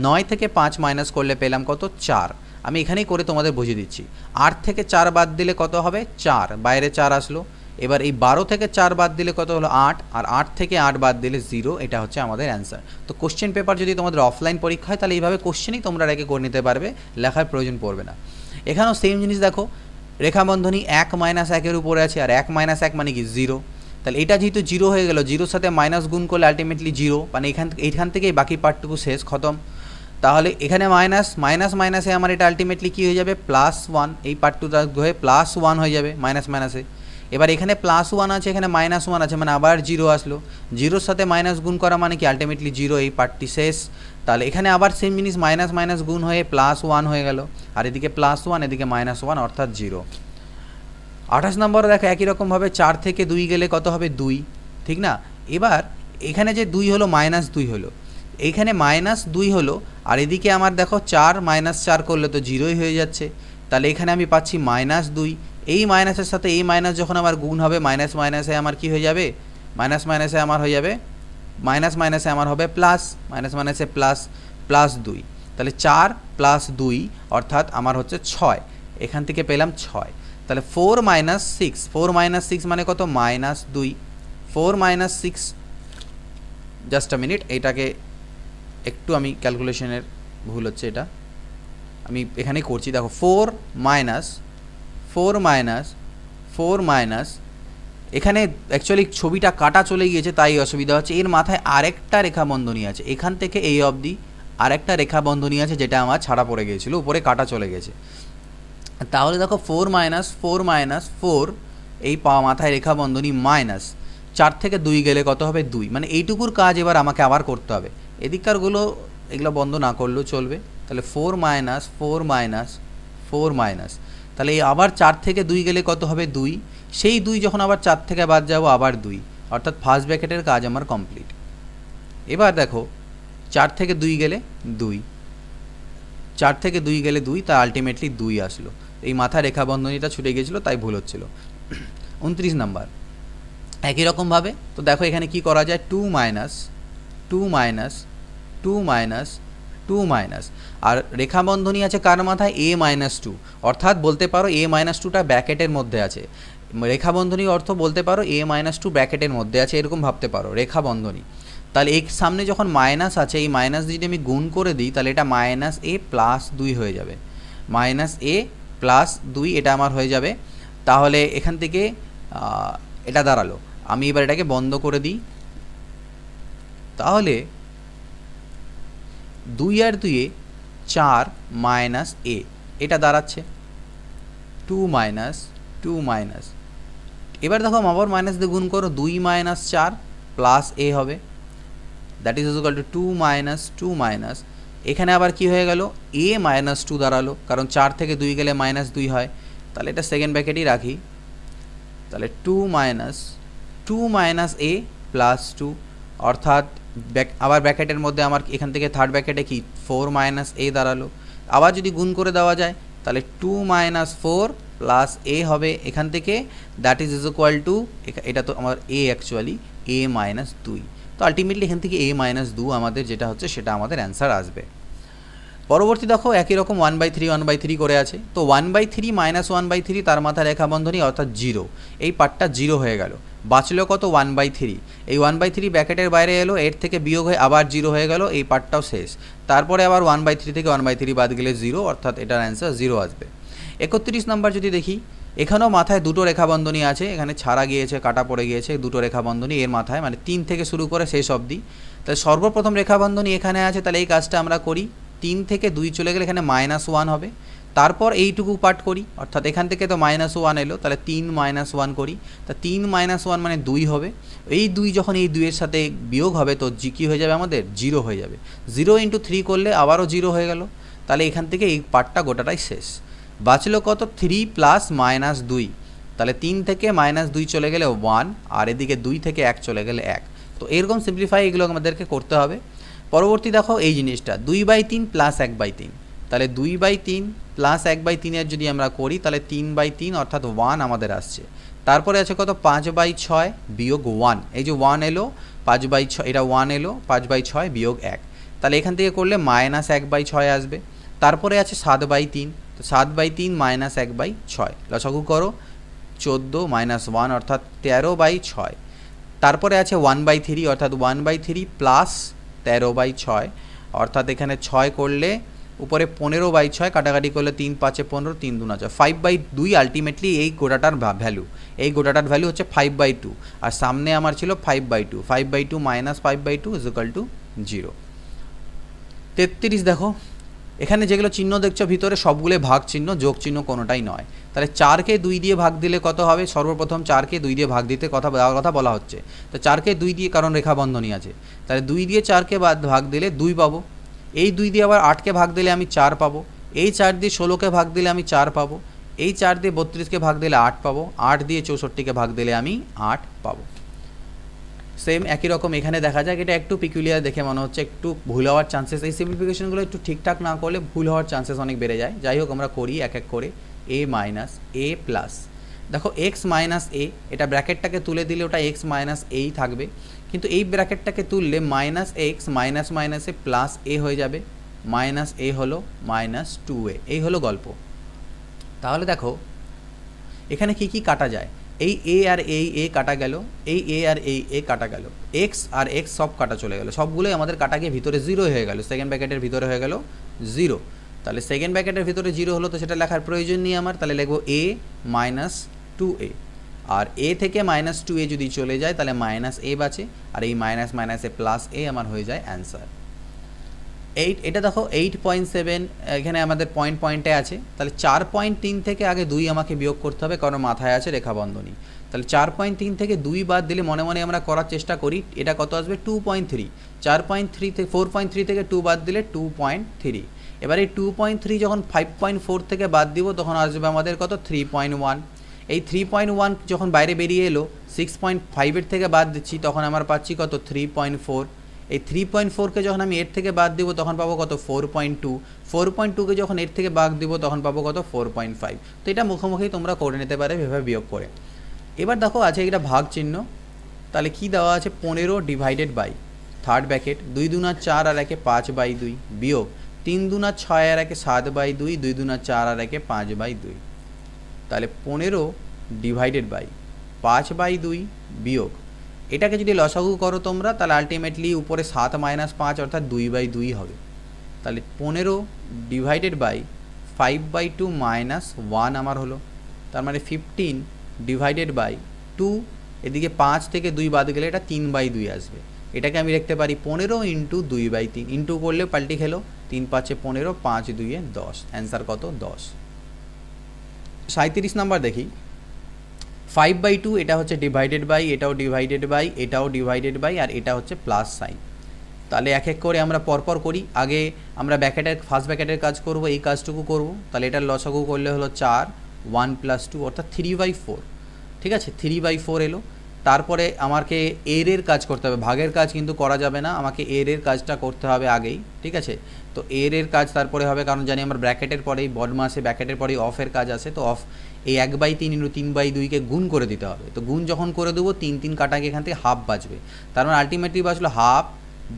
9 থেকে 5 মাইনাস করলে পেলাম কত 4। আমি এখানেই করে তোমাদের বুঝিয়ে দিচ্ছি। 8 থেকে 4 বাদ দিলে কত হবে 4, বাইরে 4 আসলো। এবার এই 12 থেকে 4 বাদ দিলে কত হলো 8, আর 8 থেকে 8 বাদ দিলে 0, এটা হচ্ছে আমাদের অ্যান্সার। তো কোশ্চেন পেপার যদি তোমাদের অফলাইন পরীক্ষা হয় তাহলে এইভাবে কোশ্চেনই তোমরা রেখে করে নিতে পারবে, লেখার প্রয়োজন পড়বে না। এখানেও সেম জিনিস দেখো, রেখাবন্ধনী 1 - 1 এর উপরে আছে, আর 1 - 1 মানে কি 0। তাহলে এটা যেহেতু 0 হয়ে গেল, 0-র সাথে মাইনাস গুণ করলে আলটিমেটলি 0, মানে এইখান থেকেই বাকি পার্টটুকু শেষ, খতম। তাহলে এখানে মাইনাসে আমার এটা আলটিমেটলি কী হয়ে যাবে +1, এই পার্টটুটা হয়ে +1 হয়ে যাবে মাইনাসে। এবার এখানে +1 আছে, এখানে -1 আছে, মানে আবার 0 আসলো, 0-র সাথে মাইনাস গুণ করা মানে কি আলটিমেটলি 0, এই পার্টটি শেষ। তাহলে এখানে আবার সেম জিনিস মাইনাস গুণ হয়ে +1 হয়ে গেল, আর এদিকে +1 এদিকে -1 অর্থাৎ 0। 28 নম্বরে দেখো একই রকমভাবে 4 থেকে 2 গেলে কত হবে 2, ঠিক না। এবার এখানে যে 2 হলো -2 হলো, এইখানে -2 হলো, আর এদিকে আমার দেখো 4 - 4 করলে তো 0ই হয়ে যাচ্ছে। তাহলে এখানে আমি পাচ্ছি -2, এই মাইনাসের সাথে এই মাইনাস যখন আমার গুণ হবে মাইনাসে আমার কি হয়ে যাবে, মাইনাসে আমার হয়ে যাবে মাইনাসে আমার হবে প্লাস, মাইনাসে +2। তাহলে 4 + 2 অর্থাৎ আমার হচ্ছে 6, এখান থেকে পেলাম 6। তাহলে 4 - 6 মানে কত -2, 4 - 6, জাস্ট আ মিনিট, এটাকে একটু আমি ক্যালকুলেশনের ভুল হচ্ছে, এটা আমি এখানে করছি। দেখো 4 মাইনাস এখানে অ্যাকচুয়ালি ছবিটা কাটা চলে গিয়েছে তাই অসুবিধা হচ্ছে। এর মাথায় আরেকটা রেখাবন্ধনী আছে, এখান থেকে এই অবধি আরেকটা রেখাবন্ধনী আছে যেটা আমার ছাড়া পড়ে গিয়েছিল, উপরে কাটা চলে গেছে। তাহলে দেখো 4 - 4 এই মাথায় রেখাবন্ধনী -4 থেকে 2 গেলে কত হবে 2, মানে এইটুকুর কাজ এবার আমাকে আবার করতে হবে। এদিককারগুলো এগুলো বন্ধ না করলেও চলবে। তাহলে 4 মাইনাস, তাহলে এই আবার 4 থেকে 2 গেলে কত হবে 2, সেই 2 যখন আবার 4 থেকে বাদ যাবো আবার 2, অর্থাৎ ফার্স্ট ব্র্যাকেটের কাজ আমার কমপ্লিট। এবার দেখো 4 থেকে 2 গেলে 2, 4 থেকে 2 গেলে 2, তা আলটিমেটলি 2 আসলো। এই মাথা রেখাবন্ধনীটা ছুটে গিয়েছিলো তাই ভুল হচ্ছিল। 29 নাম্বার একই রকমভাবে, তো দেখো এখানে কি করা যায়, 2 মাইনাস, আর রেখাবন্ধনী আছে কার মাথায় a-2, অর্থাৎ বলতে পারো a-2টা ব্র্যাকেটের মধ্যে আছে। রেখাবন্ধনীর অর্থ বলতে পারো a-2 ব্র্যাকেটের মধ্যে আছে, এরকম ভাবতে পারো রেখাবন্ধনী। তাহলে এর সামনে যখন মাইনাস আছে, এই মাইনাস যদি আমি গুণ করে দিই তাহলে এটা -a+2 হয়ে যাবে, -a+2 এটা আমার হয়ে যাবে। তাহলে এখান থেকে এটা দাঁড়ালো, আমি এবার এটাকে বন্ধ করে দিই। তাহলে 2 আর 2 4 - a, এটা দাঁড়াচ্ছে 2 মাইনাস। এবার দেখো আবার মাইনাস দিয়ে গুণ করো, 2 - 4 + a হবে, that is equal two 2 minus. এখানে আবার কি হয়ে গেল, a-2 দাঁড়ালো, কারণ 4 থেকে 2 গেলে -2 হয়। তাহলে এটা সেকেন্ড ব্র্যাকেটই রাখি। তাহলে 2 - a + 2, অর্থাৎ আবার ব্র্যাকেটের মধ্যে আমার এখান থেকে থার্ড ব্র্যাকেটে কি 4 - a দাঁড়ালো। আবার যদি গুণ করে দেওয়া যায় তাহলে 2 - 4 + a হবে এখান থেকে, দ্যাট ইজ ইকুয়াল টু, এটা তো আমার a অ্যাকচুয়ালি a-2, তো আলটিমেটলি এখান থেকে a-2 আমাদের যেটা হচ্ছে সেটা আমাদের অ্যান্সার আসবে। পরবর্তী দেখো একই রকম 1/3 করে আছে, তো 1/3 - 1/3 তার মাথা রেখাবন্ধনী অর্থাৎ 0, এই পার্টটা 0 হয়ে গেল, বাঁচলো কত 1/3, এই 1/3 ব্র্যাকেটের বাইরে এলো, এর থেকে বিয়োগ হয়ে আবার 0 হয়ে গেল, এই পার্টটাও শেষ। তারপরে আবার 1/3 থেকে 1/3 বাদ গেলে 0, অর্থাৎ এটার অ্যান্সার 0 আসবে। 31 নম্বর যদি দেখি, এখানেও মাথায় দুটো রেখাবন্ধনী আছে, এখানে ছাড়া গিয়েছে কাটা পড়ে গিয়েছে দুটো রেখাবন্ধনী এর মাথায়, মানে 3 থেকে শুরু করে শেষ অবধি। তাহলে সর্বপ্রথম রেখাবন্ধনী এখানে আছে, তাহলে এই কাজটা আমরা করি, 3 থেকে 2 চলে গেলে এখানে -1 হবে, তারপর এইটুকু পার্ট করি, অর্থাৎ এখান থেকে তো -1 এলো, তাহলে 3 - 1 করি, তা 3 - 1 মানে 2 হবে। এই 2 যখন এই 2 এর সাথে বিয়োগ হবে তো কী হয়ে যাবে আমাদের 0 হয়ে যাবে, 0 × 3 করলে আবারও 0 হয়ে গেল। তাহলে এখান থেকে এই পার্টটা গোটাটাই শেষ। বাঁচলো কত 3 + -2, তাহলে 3 থেকে -2 চলে গেলে 1, আর এদিকে 2 থেকে 1 চলে গেলে 1, তো এরকম সিম্পলিফাই এগুলো আমাদেরকে করতে হবে। পরবর্তী দেখো এই জিনিসটা 2/3 প্লাস 1/3, তাহলে 2/3 প্লাস 1/3 যদি আমরা করি তাহলে 3/3 অর্থাৎ 1 আমাদের আসছে। তারপরে আছে কত 5/6 বিয়োগ 1, এই যে 1 এলো 5/6, এটা 1 এলো 5/6 বিয়োগ 1, তাহলে এখান থেকে করলে মাইনাস 1/6 আসবে। তারপরে আছে 7/3, তো 7/3 মাইনাস 1/6, লসাগু করো 14 মাইনাস 1 অর্থাৎ 13/6। তারপরে আছে 1/3 অর্থাৎ 1/3 প্লাস 13/6 অর্থাৎ এখানে 6 করলে উপরে 15/6, কাটাকাটি করলে 3 5 15, 3 2 9, 5/2 আলটিমেটলি এই গোটাটার ভ্যালু, এই গোটাটার ভ্যালু হচ্ছে 5/2, আর সামনে আমার ছিল 5/2, 5/2 মাইনাস 5/2 ইজ ইকুয়াল টু 0। 33 দেখো এখানে যেগুলো চিহ্ন দেখছো ভিতরে সবগুলো ভাগ চিহ্ন, যোগ চিহ্ন কোনোটাই নয়। তাহলে 4কে 2 দিয়ে ভাগ দিলে কত হবে? সর্বপ্রথম 4কে 2 দিয়ে ভাগ দিতে কথা বলা হচ্ছে, তো 4কে 2 দিয়ে, কারণ রেখা বন্ধনী আছে, তাহলে 2 দিয়ে 4কে ভাগ দিলে 2 পাবো। এই 2 দিয়ে আবার 8কে ভাগ দিলে আমি 4 পাবো। এই 4 দিয়ে 16কে ভাগ দিলে আমি 4 পাবো। এই 4 দিয়ে 32কে ভাগ দিলে 8 পাবো। 8 দিয়ে 64কে ভাগ দিলে আমি 8 পাবো। সেম একই রকম এখানে দেখা যায়, এটা একটু পিকুলিয়ার দেখে মনে হচ্ছে, একটু ভুল হওয়ার চান্সেস, এই সিম্পলিফিকেশনগুলো একটু ঠিকঠাক না করলে ভুল হওয়ার চান্সেস অনেক বেড়ে যায়। যাই হোক আমরা করি এক এক করে। এ মাইনাস এ প্লাস, দেখো এক্স মাইনাস এ, এটা ব্র্যাকেটটাকে তুলে দিলে ওটা এক্স মাইনাস এই থাকবে, কিন্তু এই ব্র্যাকেটটাকে তুললে মাইনাস এক্স মাইনাস মাইনাসে প্লাস এ হয়ে যাবে, মাইনাস এ হলো মাইনাস 2a, এই হলো গল্প। তাহলে দেখো এখানে কি কি কাটা যায়, এই এ আর এই এ কাটা গেল, এই এ আর এই এ কাটা গেল, এক্স আর এক্স সব কাটা চলে গেল, সবগুলোই আমাদের কাটা গিয়ে ভিতরে 0 হয়ে গেল, সেকেন্ড ব্র্যাকেটের ভিতরে হয়ে গেল 0। তাহলে সেকেন্ড ব্র্যাকেটের ভিতরে 0 হলো, তো সেটা লেখার প্রয়োজন নেই আমার, তাহলে লিখবো এ মাইনাস 2a, আর এ থেকে মাইনাস 2a যদি চলে যায় তাহলে মাইনাস এ বাঁচে, আর এই মাইনাস মাইনাসে প্লাস এ আমার হয়ে যায় অ্যান্সার। 8, এটা দেখো 8.7 এখানে আমাদের পয়েন্টে আছে, তাহলে 4.3 থেকে আগে 2 আমাকে বিয়োগ করতে হবে, কারণ মাথায় আছে রেখা বন্ধনী। তাহলে 4.3 থেকে 2 বাদ দিলে মনে মনে আমরা করার চেষ্টা করি, এটা কত আসবে 2.3, 4.3 থেকে 4.3 থেকে 2 বাদ দিলে 2.3। এবার এই 2.3 যখন 5.4 থেকে বাদ দিব তখন আসবে আমাদের কত 3.1, এই 3.1 যখন বাইরে বেরিয়ে এলো 6.5 এর থেকে বাদ দিচ্ছি তখন আমার পাচ্ছি কত 3.4, এই 3.4কে যখন আমি এর থেকে বাদ দিব তখন পাবো কত 4.2, 4.2কে যখন এর থেকে বাদ দিব তখন পাবো কত 4.5। তো এটা মুখোমুখি তোমরা করে নিতে পারে এভাবে বিয়োগ করে। এবার দেখো আছে এটা ভাগ চিহ্ন, তাহলে কি দেওয়া আছে 15 ডিভাইডেড বাই থার্ড ব্র্যাকেট 2 2 4 আর একে 5/2 বিয়োগ 3 2 6 আর একে 7/2, 2 2 4 আর একে 5/2, তাহলে 15 ডিভাইডেড বাই 5/2 বিয়োগ, এটাকে যদি লসাগু করো তোমরা তাহলে আলটিমেটলি উপরে 7 মাইনাস 5 অর্থাৎ 2/2 হবে, তাহলে 15 ডিভাইডেড বাই 5/2 মাইনাস 1 আমার হলো, তার মানে 15 ডিভাইডেড বাই 2, এদিকে 5 থেকে 2 বাদ গেলে এটা 3/2 আসবে। এটাকে আমি লিখতে পারি 15 ইন্টু 2/3, ইন্টু করলে পাল্টি খেলো 3 5 15, 5 2 10, অ্যান্সার কত 10। 37 নাম্বার দেখি, 5/2 এটা হচ্ছে ডিভাইডেড বাই, এটাও ডিভাইডেড বাই, এটাও ডিভাইডেড বাই, আর এটা হচ্ছে প্লাস সাইন। তাহলে এক এক করে আমরা পরপর করি, আগে আমরা ফার্স্ট ব্র্যাকেটের কাজ করব, এই কাজটুকু করব, তাহলে এটার লসাগু করলে হলো 4, 1 + 2 অর্থাৎ 3/4, ঠিক আছে 3/4 এলো। তারপরে আমাকে এর কাজ করতে হবে, ভাগের কাজ কিন্তু করা যাবে না, আমাকে এর কাজটা করতে হবে আগেই, ঠিক আছে। তো এর কাজ তারপরে হবে, কারণ জানি আমার ব্র্যাকেটের পরেই বদমাসে ব্র্যাকেটের পরেই অফের কাজ আছে, তো অফ এই 1/3 ইন্টু 3/2কে গুণ করে দিতে হবে, তো গুণ যখন করে দেবো 3 3 কাটাকে এখান থেকে হাফ বাঁচবে, তার মানে আলটিমেটলি বাঁচলো হাফ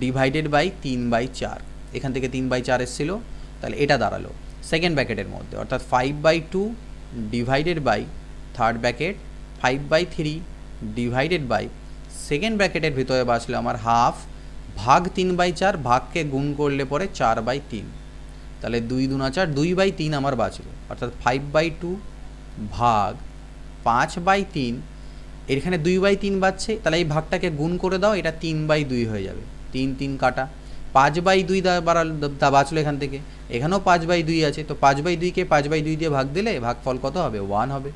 ডিভাইডেড বাই 3/4, এখান থেকে 3/4 এসেছিলো, তাহলে এটা দাঁড়ালো সেকেন্ড ব্র্যাকেটের মধ্যে, অর্থাৎ 5/2 divided by third bracket 5/3 divided by second ব্র্যাকেটের ভিতরে বাঁচলো আমার হাফ ভাগ 3/4, ভাগকে গুণ করলে পরে 4/3, তাহলে 2 2 4, 2/3 আমার বাঁচলো, অর্থাৎ 5/2 ভাগ 5/3, এখানে 2/3 বাঁচছে, তাহলে এই ভাগটাকে গুণ করে দাও, এটা 3/2 হয়ে যাবে, 3 3 কাটা 5/2 বাঁচলো এখান থেকে, এখানেও 5/2 আছে, তো 5/2কে 5/2 দিয়ে ভাগ দিলে ভাগফল কত হবে 1 হবে।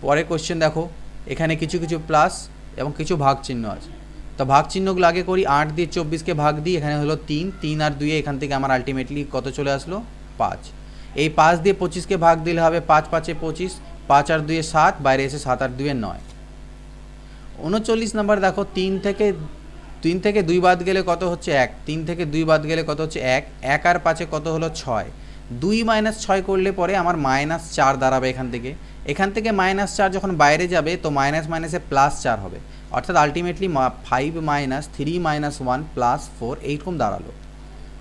পরের কোশ্চেন দেখো, এখানে কিছু কিছু প্লাস এবং কিছু ভাগ চিহ্ন আছে, তো ভাগ চিহ্নগুলো আগে করি। 8 দিয়ে 24কে ভাগ দিই, এখানে হলো 3, 3 আর 2, এখান থেকে আমার আলটিমেটলি কত চলে আসলো 5। এই 5 দিয়ে 25কে ভাগ দিলে হবে 5 5 25, 5 আর 2 7, বাইরে এসে 7 আর 2 9। 39 নাম্বার দেখো, 3 থেকে 2 বাদ গেলে কত হচ্ছে 1, 3 থেকে 2 বাদ গেলে কত হচ্ছে 1, 1 আর 5 কত হলো 6, 2 - 6 করলে পরে আমার -4 দাঁড়াবে এখান থেকে -4 যখন বাইরে যাবে তো মাইনাস মাইনাসে +4 হবে, অর্থাৎ আলটিমেটলি 5 - 3 - 1 +4 এইরকম দাঁড়ালো।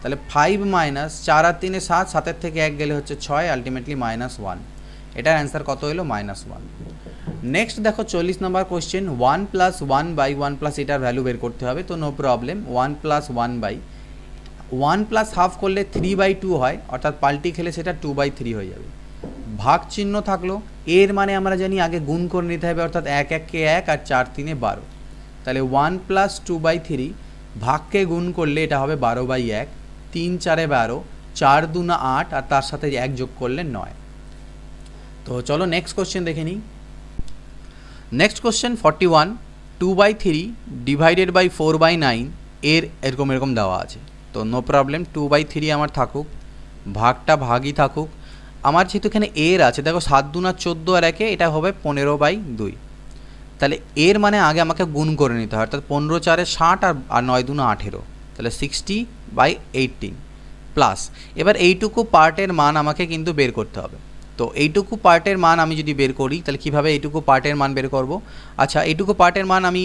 তাহলে 5 - 4 আর 3 7, 7 থেকে 1 গেলে হচ্ছে 6, আলটিমেটলি -1। এটার অ্যান্সার কত হলো? -1। নেক্সট দেখো 40 নম্বর কোশ্চেন, 1 + 1/1 এটার ভ্যালু বের করতে হবে। তো নো প্রবলেম, 1 + 1 + হাফ করলে 3/2 হয়, অর্থাৎ পাল্টি খেলে সেটা 2/3 হয়ে যাবে। ভাগ চিহ্ন থাকলো, এর মানে আমরা জানি আগে গুণ করে নিতে হবে, অর্থাৎ 1 1 কে 1 আর 4 3 12। তাহলে 1 + 2/3 ভাগকে গুণ করলে এটা হবে 12/1, 3 4 12, 4 2 8 আর তার সাথে 1 যোগ করলে 9। তো চলো নেক্সট কোশ্চেন দেখে নিই। নেক্সট কোশ্চেন 41, 2/3 ডিভাইডেড বাই 4/9 এর এরকম দেওয়া আছে। তো নো প্রবলেম, 2/3 আমার থাকুক, ভাগটা ভাগই থাকুক। আমার যেহেতু এখানে এর আছে, দেখো 7 2 14 আর 1 এটা হবে 15/2। তাহলে এর মানে আগে আমাকে গুণ করে নিতে হয়, অর্থাৎ 15 4 60 আর 9 2 18, তাহলে 60/18 প্লাস। এবার এইটুকু পার্টের মান আমাকে কিন্তু বের করতে হবে। তো এইটুকু পার্টের মান আমি যদি বের করি তাহলে কীভাবে এইটুকু পার্টের মান বের করব? আচ্ছা, এইটুকু পার্টের মান আমি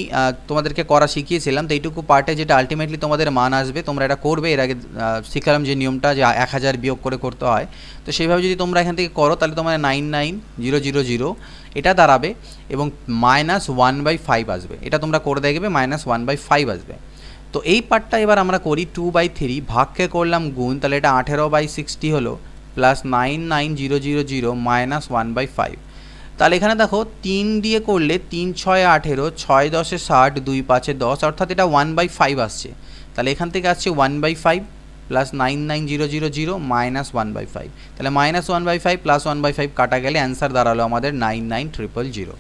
তোমাদেরকে করা শিখিয়েছিলাম। তো এইটুকু পার্টে যেটা আলটিমেটলি তোমাদের মান আসবে, তোমরা এটা করবে, এর আগে শিখালাম যে নিয়মটা, যে 1000 বিয়োগ করে করতে হয়। তো সেইভাবে যদি তোমরা এখান থেকে করো তাহলে তোমার 99000 এটা দাঁড়াবে এবং -1/5 আসবে। এটা তোমরা করে দেখবে, -1/5 আসবে। তো এই পার্টটা এবার আমরা করি, 2/3 ভাগকে করলাম গুণ, তাহলে এটা 18/60 হলো, প্লাস 99000 -1/5। তাহলে এখানে দেখো 3 দিয়ে করলে 3 6 18, 6 10 60, 2 5 10, অর্থাৎ এটা 1/5 আসছে। তাহলে এখান থেকে আসছে 1/5 প্লাস 99000 -1/5। তাহলে -1/5 প্লাস 1/5 কাটা গেলে অ্যান্সার দাঁড়ালো আমাদের 99000।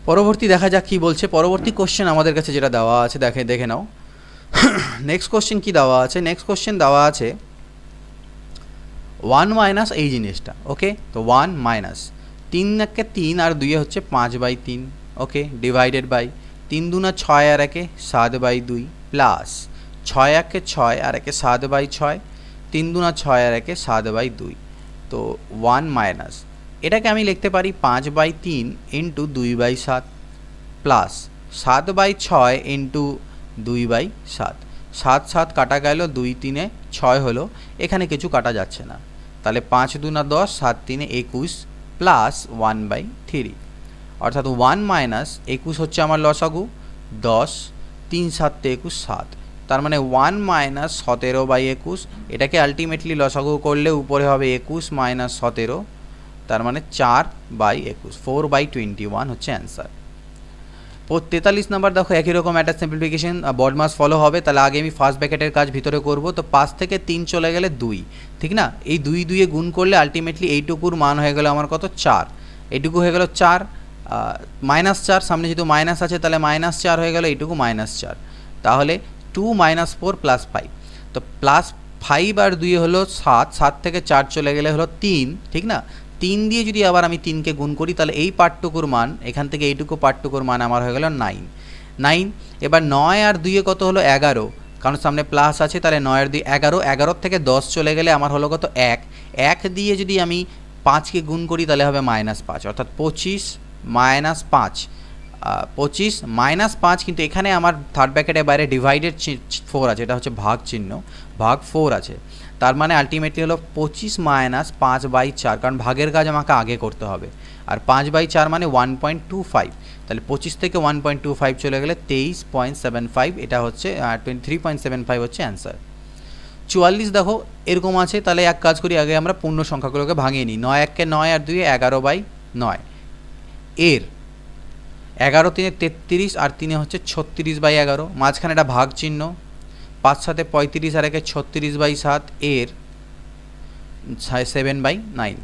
পরবর্তী দেখা যাক কী বলছে। পরবর্তী কোশ্চেন আমাদের কাছে যেটা দেওয়া আছে দেখে নাও। নেক্সট কোশ্চেন কী দেওয়া আছে? নেক্সট কোশ্চেন দেওয়া আছে 1 মাইনাস এই জিনিসটা। ওকে, তো 1 মাইনাস 3 1 3 আর 2 হচ্ছে 5/3। ওকে, ডিভাইডেড বাই 3 2 6 আর 1 7/2 প্লাস 6 1 6 আর 1 7/6, 3 2 6 আর 1 7/2। তো 1 মাইনাস এটাকে আমি লিখতে পারি 5/3 ইন্টু 2/7 প্লাস 7/6 ইন্টু 2/7। 7 7 কাটা গেল, 2 3 6 হলো, এখানে কিছু কাটা যাচ্ছে না। তাহলে 5 2 10, 7 3 21 প্লাস 1/3, অর্থাৎ 1 মাইনাস 21 হচ্ছে আমার লসাগু 10, 3 7 21 7। তার মানে 1 মাইনাস 17/21, এটাকে আলটিমেটলি লসাগু করলে উপরে হবে 21 মাইনাস 17, তার মানে 4/21, 4/21 হচ্ছে অ্যান্সার। 43 নাম্বার দেখো, একই রকম একটা সিম্পলিফিকেশন বডমাস ফলো হবে। তাহলে আগে আমি ফার্স্ট ব্র্যাকেটের কাজ ভিতরে করব। তো 5 থেকে 3 চলে গেলে 2, ঠিক না? এই 2 2 গুণ করলে আলটিমেটলি এইটুকুর মান হয়ে গেল আমার কত? 4। এইটুকু হয়ে গেল 4, -4, সামনে যেহেতু মাইনাস আছে তাহলে -4 হয়ে গেল, এইটুকু -4। তাহলে 2 - 4 + 5। তো +5 আর 2 হলো 7, 7 থেকে 4 চলে গেলে হলো 3, ঠিক না? 3 দিয়ে যদি আবার আমি 3কে গুণ করি তাহলে এই পার্টটুকুর মান, এখান থেকে এইটুকু পার্টটুকুর মান আমার হয়ে গেল 9। এবার 9 আর 2 কত হলো? 11, কারণ সামনে প্লাস আছে, তাহলে 9 আর 2 11, 11 থেকে 10 চলে গেলে আমার হলো কত? 1। 1 দিয়ে যদি আমি 5কে গুণ করি তাহলে হবে -5, অর্থাৎ 25 - 5, 25 - 5। কিন্তু এখানে আমার থার্ড ব্র্যাকেটের বাইরে ডিভাইডেড 4 আছে, এটা হচ্ছে ভাগ চিহ্ন, ভাগ 4 আছে। তার মানে আলটিমেটলি হলো 25 - 5/4, কারণ ভাগের কাজ আমাকে আগে করতে হবে। আর 5/4 মানে 1.25, তাহলে 25 থেকে 1.25 চলে গেলে 23.75, এটা হচ্ছে 23.75 হচ্ছে অ্যান্সার। 44 দেখো এরকম আছে। তাহলে এক কাজ করি, আগে আমরা পূর্ণ সংখ্যাগুলোকে ভাঙিয়ে নিই। 9 1 9 আর 2 11/9, এর 11 3 33 আর 3 হচ্ছে 36/11, মাঝখানে এটা ভাগ চিহ্ন, 5 7 35 আর 1 36/7, এর 7/9।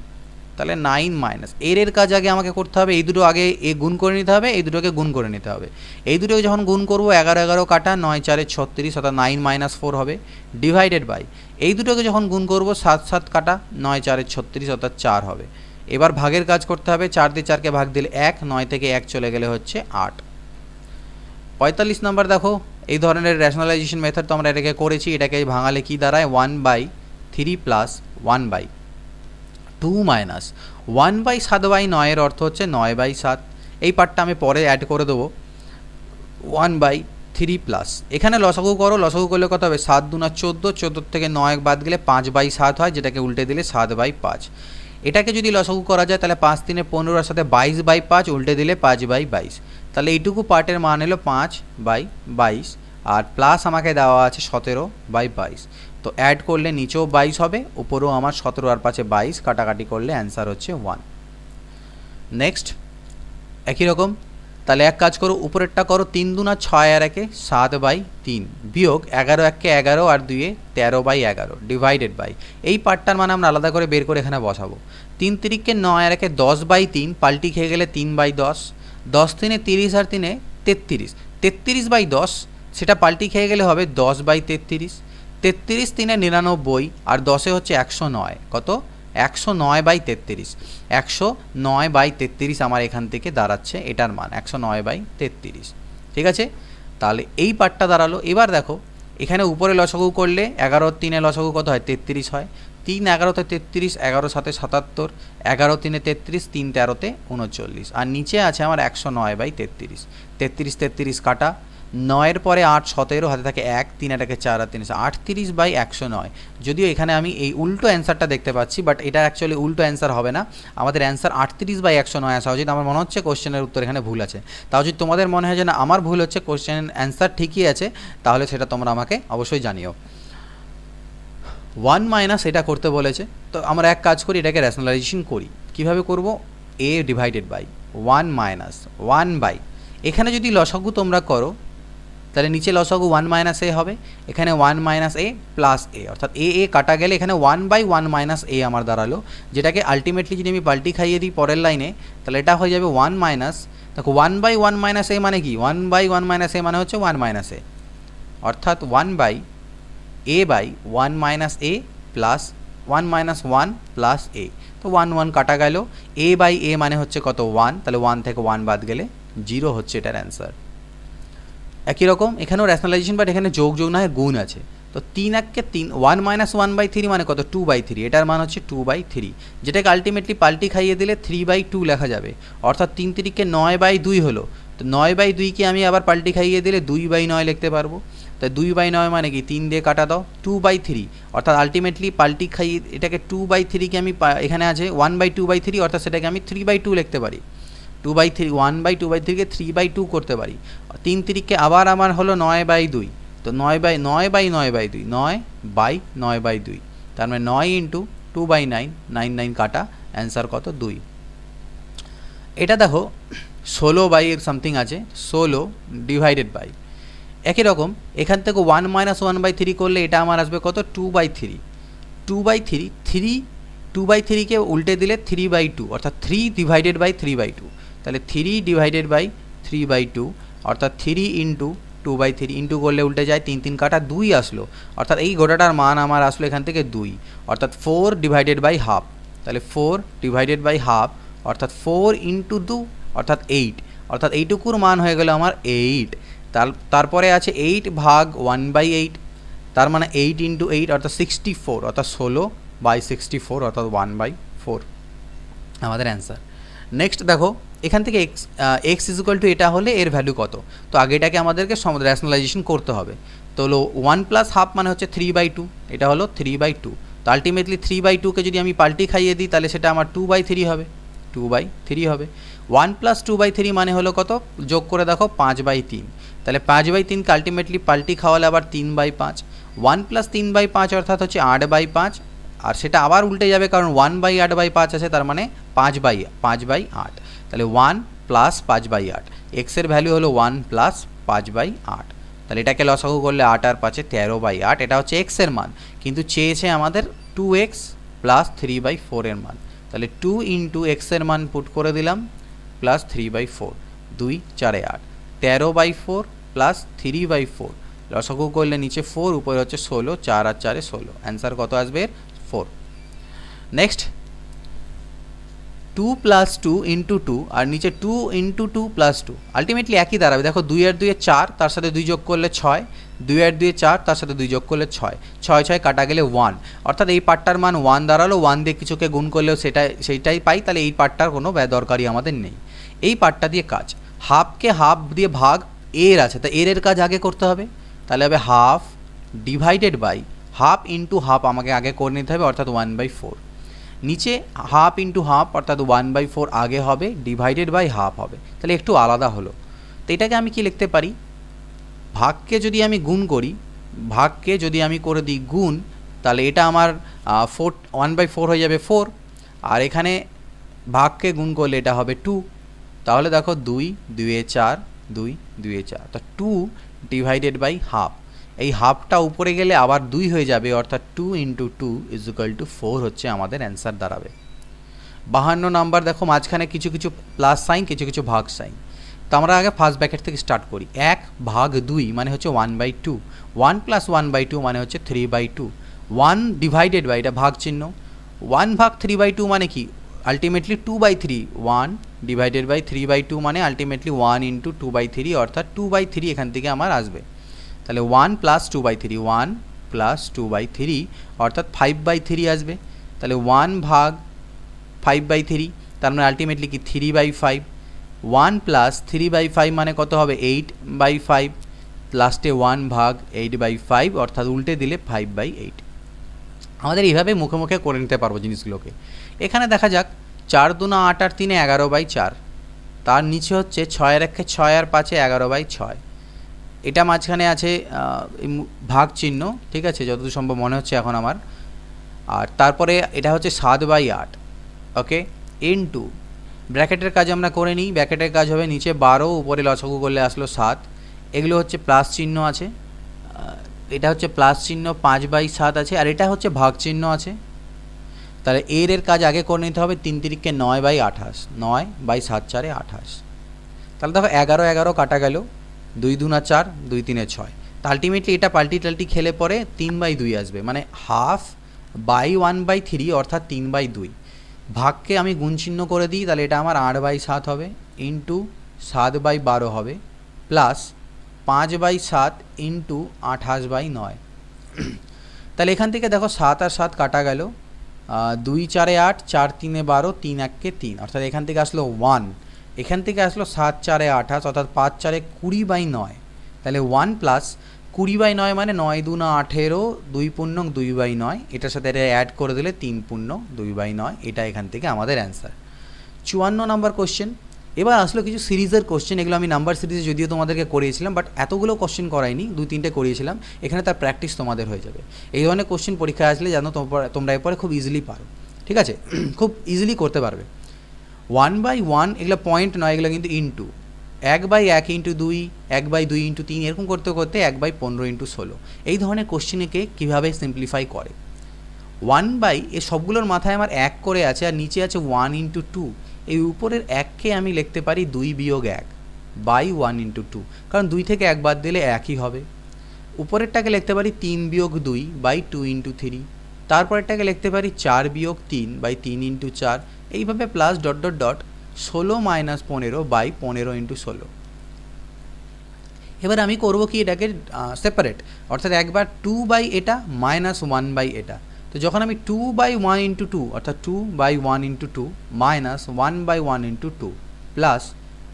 তাহলে 9 মাইনাস এর কাজ আগে আমাকে করতে হবে, এই দুটো আগে গুণ করে নিতে হবে, এই দুটোকে গুণ করে নিতে হবে। এই দুটোকে যখন গুণ করবো 11 11 কাটা 9 4 36, অর্থাৎ 9 - 4 হবে, ডিভাইডেড বাই এই দুটোকে যখন গুণ করবো 7 7 কাটা 9 4 36, অর্থাৎ 4 হবে। এবার ভাগের কাজ করতে হবে, 4 দিয়ে 4কে ভাগ দিলে 1, 9 থেকে 1 চলে গেলে হচ্ছে 8। 45 নম্বর দেখো, এই ধরনের রেশনালাইজেশন মেথড তো আমরা এটাকে করেছি, এটাকে ভাঙালে কি দাঁড়ায় 1/3 প্লাস 1/2 মাইনাস 1/7/9 এর অর্থ হচ্ছে 9/7। এই পার্টটা আমি পরে অ্যাড করে দেবো। 1/3 প্লাস এখানে লসাগু করো, লসাগু করলে কত হবে 7 2 14, 14 থেকে 9 বাদ গেলে 5/7 হয়, যেটাকে উল্টে দিলে 7/5। এটাকে যদি লসাগু করা যায় তাহলে 5 3 15 এর সাথে 22/5 উল্টে দিলে 5/22। তাহলে এইটুকু পার্টের মান এলো 5/22 আর প্লাস আমাকে দেওয়া আছে 17/22। তো অ্যাড করলে নিচেও 22 হবে, উপরেও আমার 17 আর 5 22, কাটাকাটি করলে অ্যান্সার হচ্ছে 1। নেক্সট একই রকম, তাহলে এক কাজ করো, উপরেরটা করো 3 2 6 আর 1 7/3 বিয়োগ 11 1 11 আর 2 13/11 ডিভাইডেড বাই, এই পার্টটার মানে আমরা আলাদা করে বের করে এখানে বসাবো। 3 3 9 আর 1 10/3 পাল্টি খেয়ে গেলে 3/10, 10 3 30 আর 3 33, 33/10 সেটা পাল্টি খেয়ে গেলে হবে 10/33, 33 3 99 আর 10 হচ্ছে 109, কত 109/33, 109/33 আমার এখান থেকে দাঁড়াচ্ছে এটার মান 109/33। ঠিক আছে, তাহলে এই পার্টটা দাঁড়ালো। এবার দেখো এখানে উপরে লসাগু করলে 11 3 লসাগু কত হয় 33 হয়, 3 11 33, 11 7 77, 11 3 33, 3 13 39 আর নিচে আছে আমার 109/33, 33 33 কাটা, 9 পরে 8 17 হাতে থাকে 1, 3 আর 1 4 আর 3 38/109। যদিও এখানে আমি এই উল্টো অ্যান্সারটা দেখতে পাচ্ছি, বাট এটা অ্যাকচুয়ালি উল্টো অ্যান্সার হবে না, আমাদের অ্যান্সার 38/109 আসা উচিত। আমার মনে হচ্ছে কোশ্চেনের উত্তর এখানে ভুল আছে। তাও যদি তোমাদের মনে হয় যে না আমার ভুল হচ্ছে, কোশ্চেনের অ্যান্সার ঠিকই আছে, তাহলে সেটা তোমরা আমাকে অবশ্যই জানিও। 1 মাইনাস এটা করতে বলেছে, তো আমরা এক কাজ করি, এটাকে রেশনালাইজেশন করি। কিভাবে করব, a divided by 1 minus 1 by, এখানে যদি লসাগু তোমরা করো তাহলে নিচে লসাগু 1 মাইনাস এ হবে, এখানে 1 মাইনাস এ প্লাস এ, অর্থাৎ এ এ কাটা গেলে এখানে 1/1 মাইনাস এ আমার দাঁড়ালো, যেটাকে আলটিমেটলি যদি আমি পাল্টি খাইয়ে দিই পরের লাইনে তাহলে এটা হয়ে যাবে 1 মাইনাস, দেখো 1/1 মাইনাস এ মানে কি, 1/1 মাইনাস এ মানে হচ্ছে 1 মাইনাস এ, অর্থাৎ 1/1 মাইনাস এ প্লাস 1 মাইনাস 1 প্লাস এ, তো 1 1 কাটা গেল, a/a মানে হচ্ছে কত 1, তাহলে 1 থেকে 1 বাদ গেলে 0 হচ্ছে এটার অ্যান্সার। একই রকম এখানেও রেশনালাইজেশন, বাট এখানে যোগ না হয় গুণ আছে, তো 3 1 3, 1 মাইনাস 1/3 মানে কত 2/3, এটার মান হচ্ছে 2/3, যেটাকে আলটিমেটলি পাল্টি খাইয়ে দিলে 3/2 লেখা যাবে, অর্থাৎ 3 3 9/2 হলো, তো 9/2কে আমি আবার পাল্টি খাইয়ে দিলে 2/9 লিখতে পারবো, তাই 2/9 মানে কি 3 দিয়ে কাটা দাও 2/3, অর্থাৎ আলটিমেটলি পাল্টি খাইয়ে এটাকে 2/3কে আমি এখানে আছে 1/2/3, অর্থাৎ সেটাকে আমি 3/2 লিখতে পারি, 2/3 1/2/3কে 3/2 করতে পারি। 3 3কে আবার আমার হলো 9/2, তো 9/9/9/2 9/9/2, তার মানে 9 ইন্টু 2/9 9 9 কাটা, অ্যান্সার কত 2। এটা দেখো 16 সামথিং আছে, 16 ডিভাইডেড বাই, একই রকম এখান থেকে 1 মাইনাস 1/3 করলে এটা আমার আসবে কত 2/3, 2/3কে উল্টে দিলে 3/2, অর্থাৎ 3 ডিভাইডেড বাই 3/2, তাহলে 3 ডিভাইডেড বাই 3/2, অর্থাৎ 3 ইন্টু 2/3, ইন্টু করলে উল্টে যায় 3 3 কাটা 2 আসলো, অর্থাৎ এই গোটাটার মান আমার আসলো এখান থেকে 2, অর্থাৎ 4 ডিভাইডেড বাই হাফ, তাহলে 4 ডিভাইডেড বাই হাফ, অর্থাৎ 4 ইন্টু 2 অর্থাৎ 8, অর্থাৎ এইটুকুর মান হয়ে গেল আমার 8। তারপরে আছে 8 ভাগ 1/8, তার মানে 8 ইন্টু 8 অর্থাৎ 64, অর্থাৎ 16/64, অর্থাৎ 1/4 আমাদের অ্যান্সার। নেক্সট দেখো এখান থেকে এক্স ইকুয়াল টু এটা হলে এর ভ্যালু কত, তো আগে এটাকে আমাদেরকে রেশনালাইজেশন করতে হবে, তো হলো 1 প্লাস হাফ মানে হচ্ছে 3/2, এটা হলো 3/2, তো আলটিমেটলি 3/2কে যদি আমি পাল্টি খাইয়ে দিই তাহলে সেটা আমার 2/3 হবে, 2/3 হবে। 1 প্লাস 2/3 মানে হলো কত, যোগ করে দেখো 5/3, তাহলে 5/3কে আলটিমেটলি পাল্টি খাওয়ালে আবার 3/5, 1 প্লাস 3/5 অর্থাৎ হচ্ছে 8/5, আর সেটা আবার উল্টে যাবে কারণ 1/8/5 আছে, তার মানে 5/8, তাহলে 1 প্লাস 5/8, এক্সের ভ্যালু হলো 1 প্লাস 5/8, তাহলে এটাকে লসাগু করলে 8 আর 5 13/8, এটা হচ্ছে এক্সের মান, কিন্তু চেয়েছে আমাদের 2x প্লাস 3/4 এর মান, তাহলে 2 ইন্টু এক্সের মান পুট করে দিলাম প্লাস 3/4, 2 4 8, 13/4 প্লাস 3/4, লসাগু করলে নিচে 4 উপরে হচ্ছে 16, 4 আর 4 16, অ্যান্সার কত আসবে 4। Next two plus two into two আর নিচে two into two plus two, ultimately একই দাঁড়াবে। দেখো 2 আর 2 4, তার সাথে 2 যোগ করলে 6, 2 আর 2 4, তার সাথে 2 যোগ করলে 6, 6 6 কাটা গেলে 1, অর্থাৎ এই পার্টটার মান 1 দাঁড়ালো। 1 দিয়ে কিছুকে গুণ করলেও সেইটাই পাই, তাহলে এই পার্টটার কোনো দরকারই আমাদের নেই। এই পার্টটা দিয়ে কাজ, হাফকে হাফ দিয়ে ভাগ এর আছে, তা এর কাজ আগে করতে হবে, তাহলে হবে half divided by half into half আমাকে আগে করে নিতে হবে, অর্থাৎ 1/4। নিচে হাফ ইন্টু হাফ অর্থাৎ 1/4 আগে হবে, ডিভাইডেড বাই হাফ হবে, তাহলে একটু আলাদা হলো। তো এটাকে আমি কি লিখতে পারি, ভাগকে যদি আমি গুণ করি, ভাগকে যদি আমি করে দিই গুণ, তাহলে এটা আমার 1/4 হয়ে যাবে 4, আর এখানে ভাগকে গুণ করলে এটা হবে 2, তাহলে দেখো 2 2 এ 4, 2 2 এ 4, তো 2 ডিভাইডেড বাই হাফ, এই হাফটা উপরে গেলে আবার 2 হয়ে যাবে, অর্থাৎ 2 ইন্টু 2 = 4 হচ্ছে আমাদের অ্যান্সার দাঁড়াবে। 52 নাম্বার, দেখো মাঝখানে কিছু কিছু প্লাস সাইন, কিছু কিছু ভাগ সাইন। তো আমরা আগে ফার্স্ট ব্র্যাকেট থেকে স্টার্ট করি। 1 ভাগ 2 মানে হচ্ছে 1/2, 1 প্লাস 1/2 মানে হচ্ছে 3/2, 1 ডিভাইডেড বাই, এটা ভাগ চিহ্ন, 1 ভাগ 3/2 মানে কি, আলটিমেটলি 2/3, 1 ডিভাইডেড বাই 3/2 মানে আলটিমেটলি 1 ইন্টু 2/3, অর্থাৎ 2/3 এখান থেকে আমার আসবে। তাহলে 1 প্লাস 2/3, 1 প্লাস 2/3 অর্থাৎ 5/3 আসবে। তাহলে 1 ভাগ 5/3, তার মানে আলটিমেটলি কি 3/5, 1 প্লাস 3/5 মানে কত হবে 8/5, লাস্টে 1 ভাগ 8/5 অর্থাৎ উল্টে দিলে 5/8। আমাদের এইভাবে মুখে মুখে করে নিতে পারবো জিনিসগুলোকে। এখানে দেখা যাক 4 2 8 আর 3 11/4, তার নিচে হচ্ছে 6 আর 1 6 আর 5 11/6, এটা মাঝখানে আছে ভাগ চিহ্ন, ঠিক আছে, যতদূর সম্ভব মনে হচ্ছে এখন আমার। আর তারপরে এটা হচ্ছে 7/8, ওকে, ইনটু ব্র্যাকেটের কাজ আমরা করে নিই। ব্র্যাকেটের কাজ হবে নিচে 12, উপরে লসাগু করলে আসলো 7, এগুলো হচ্ছে প্লাস চিহ্ন আছে, এটা হচ্ছে প্লাস চিহ্ন 5/7 আছে, আর এটা হচ্ছে ভাগ চিহ্ন আছে। তাহলে এর কাজ আগে করে নিতে হবে, 3 3 9/28, 9/7 4 28। তাহলে দেখো 11 11 কাটা গেল, 2 2 4, 2 3 6, তো আলটিমেটলি এটা পাল্টি টাল্টি খেলে পরে 3/2 আসবে, মানে হাফ বাই 1/3 অর্থাৎ 3/2। ভাগকে আমি গুণ চিহ্ন করে দিই, তাহলে এটা আমার 8/7 হবে, ইন্টু 7/12 হবে, প্লাস 5/7 ইন্টু 28/9। তাহলে এখান থেকে দেখো 7 আর 7 কাটা গেল, 2 4 8, 4 3 12, 3 1 3, অর্থাৎ এখান থেকে আসলো 1, এখান থেকে আসলো 7 4 28, অর্থাৎ 5 4 20/9, তাহলে 1 প্লাস 20/9 মানে 9 2 18, 2 পূর্ণ 2/9, এটার সাথে এটা অ্যাড করে দিলে 3 পূর্ণ 2/9, এটা এখান থেকে আমাদের অ্যান্সার। 54 number question. এবার আসলো কিছু সিরিজের কোশ্চেন, এগুলো আমি নাম্বার সিরিজে যদিও তোমাদেরকে করিয়েছিলাম, বাট এতগুলো কোশ্চেন করাইনি, 2-3টে করিয়েছিলাম, এখানে তার প্র্যাকটিস তোমাদের হয়ে যাবে। এই ধরনের কোশ্চেন পরীক্ষায় আসলে জানো তোমরা এরপরে খুব ইজিলি পারো, ঠিক আছে, খুব ইজিলি করতে পারবে। 1/1 এগুলো পয়েন্ট নয়, এগুলো কিন্তু ইন্টু 1/1 ইন্টু 2, 1/2 ইন্টু 3, এরকম করতে করতে 1/15 ইন্টু 16, এই ধরনের কোশ্চেনকে কীভাবে সিম্পলিফাই করে। 1 এ সবগুলোর মাথায় আমার 1 করে আছে, আর নিচে আছে 1 ইন্টু 2, এই উপরের 1কে আমি লিখতে পারি 2 বিয়োগ 1 বাই 1 ইন্টু 2, কারণ 2 থেকে 1 বাদ দিলে 1ই হবে। উপরেরটাকে লিখতে পারি 3 বিয়োগ 2 বাই 2 ইন্টু 3, তারপরেরটাকে লিখতে পারি 4 বিয়োগ 3 বাই 3 ইন্টু 4, এইভাবে plus dot dot dot 16 minus 15 by 15 into 16। এবার আমি করবো কি, এটাকে সেপারেট, অর্থাৎ একবার 2 বাই এটা মাইনাস 1 বাই এটা। তো যখন আমি 2/1 ইন্টু 2 অর্থাৎ 2/1 into 2 minus 1/1 into 2 plus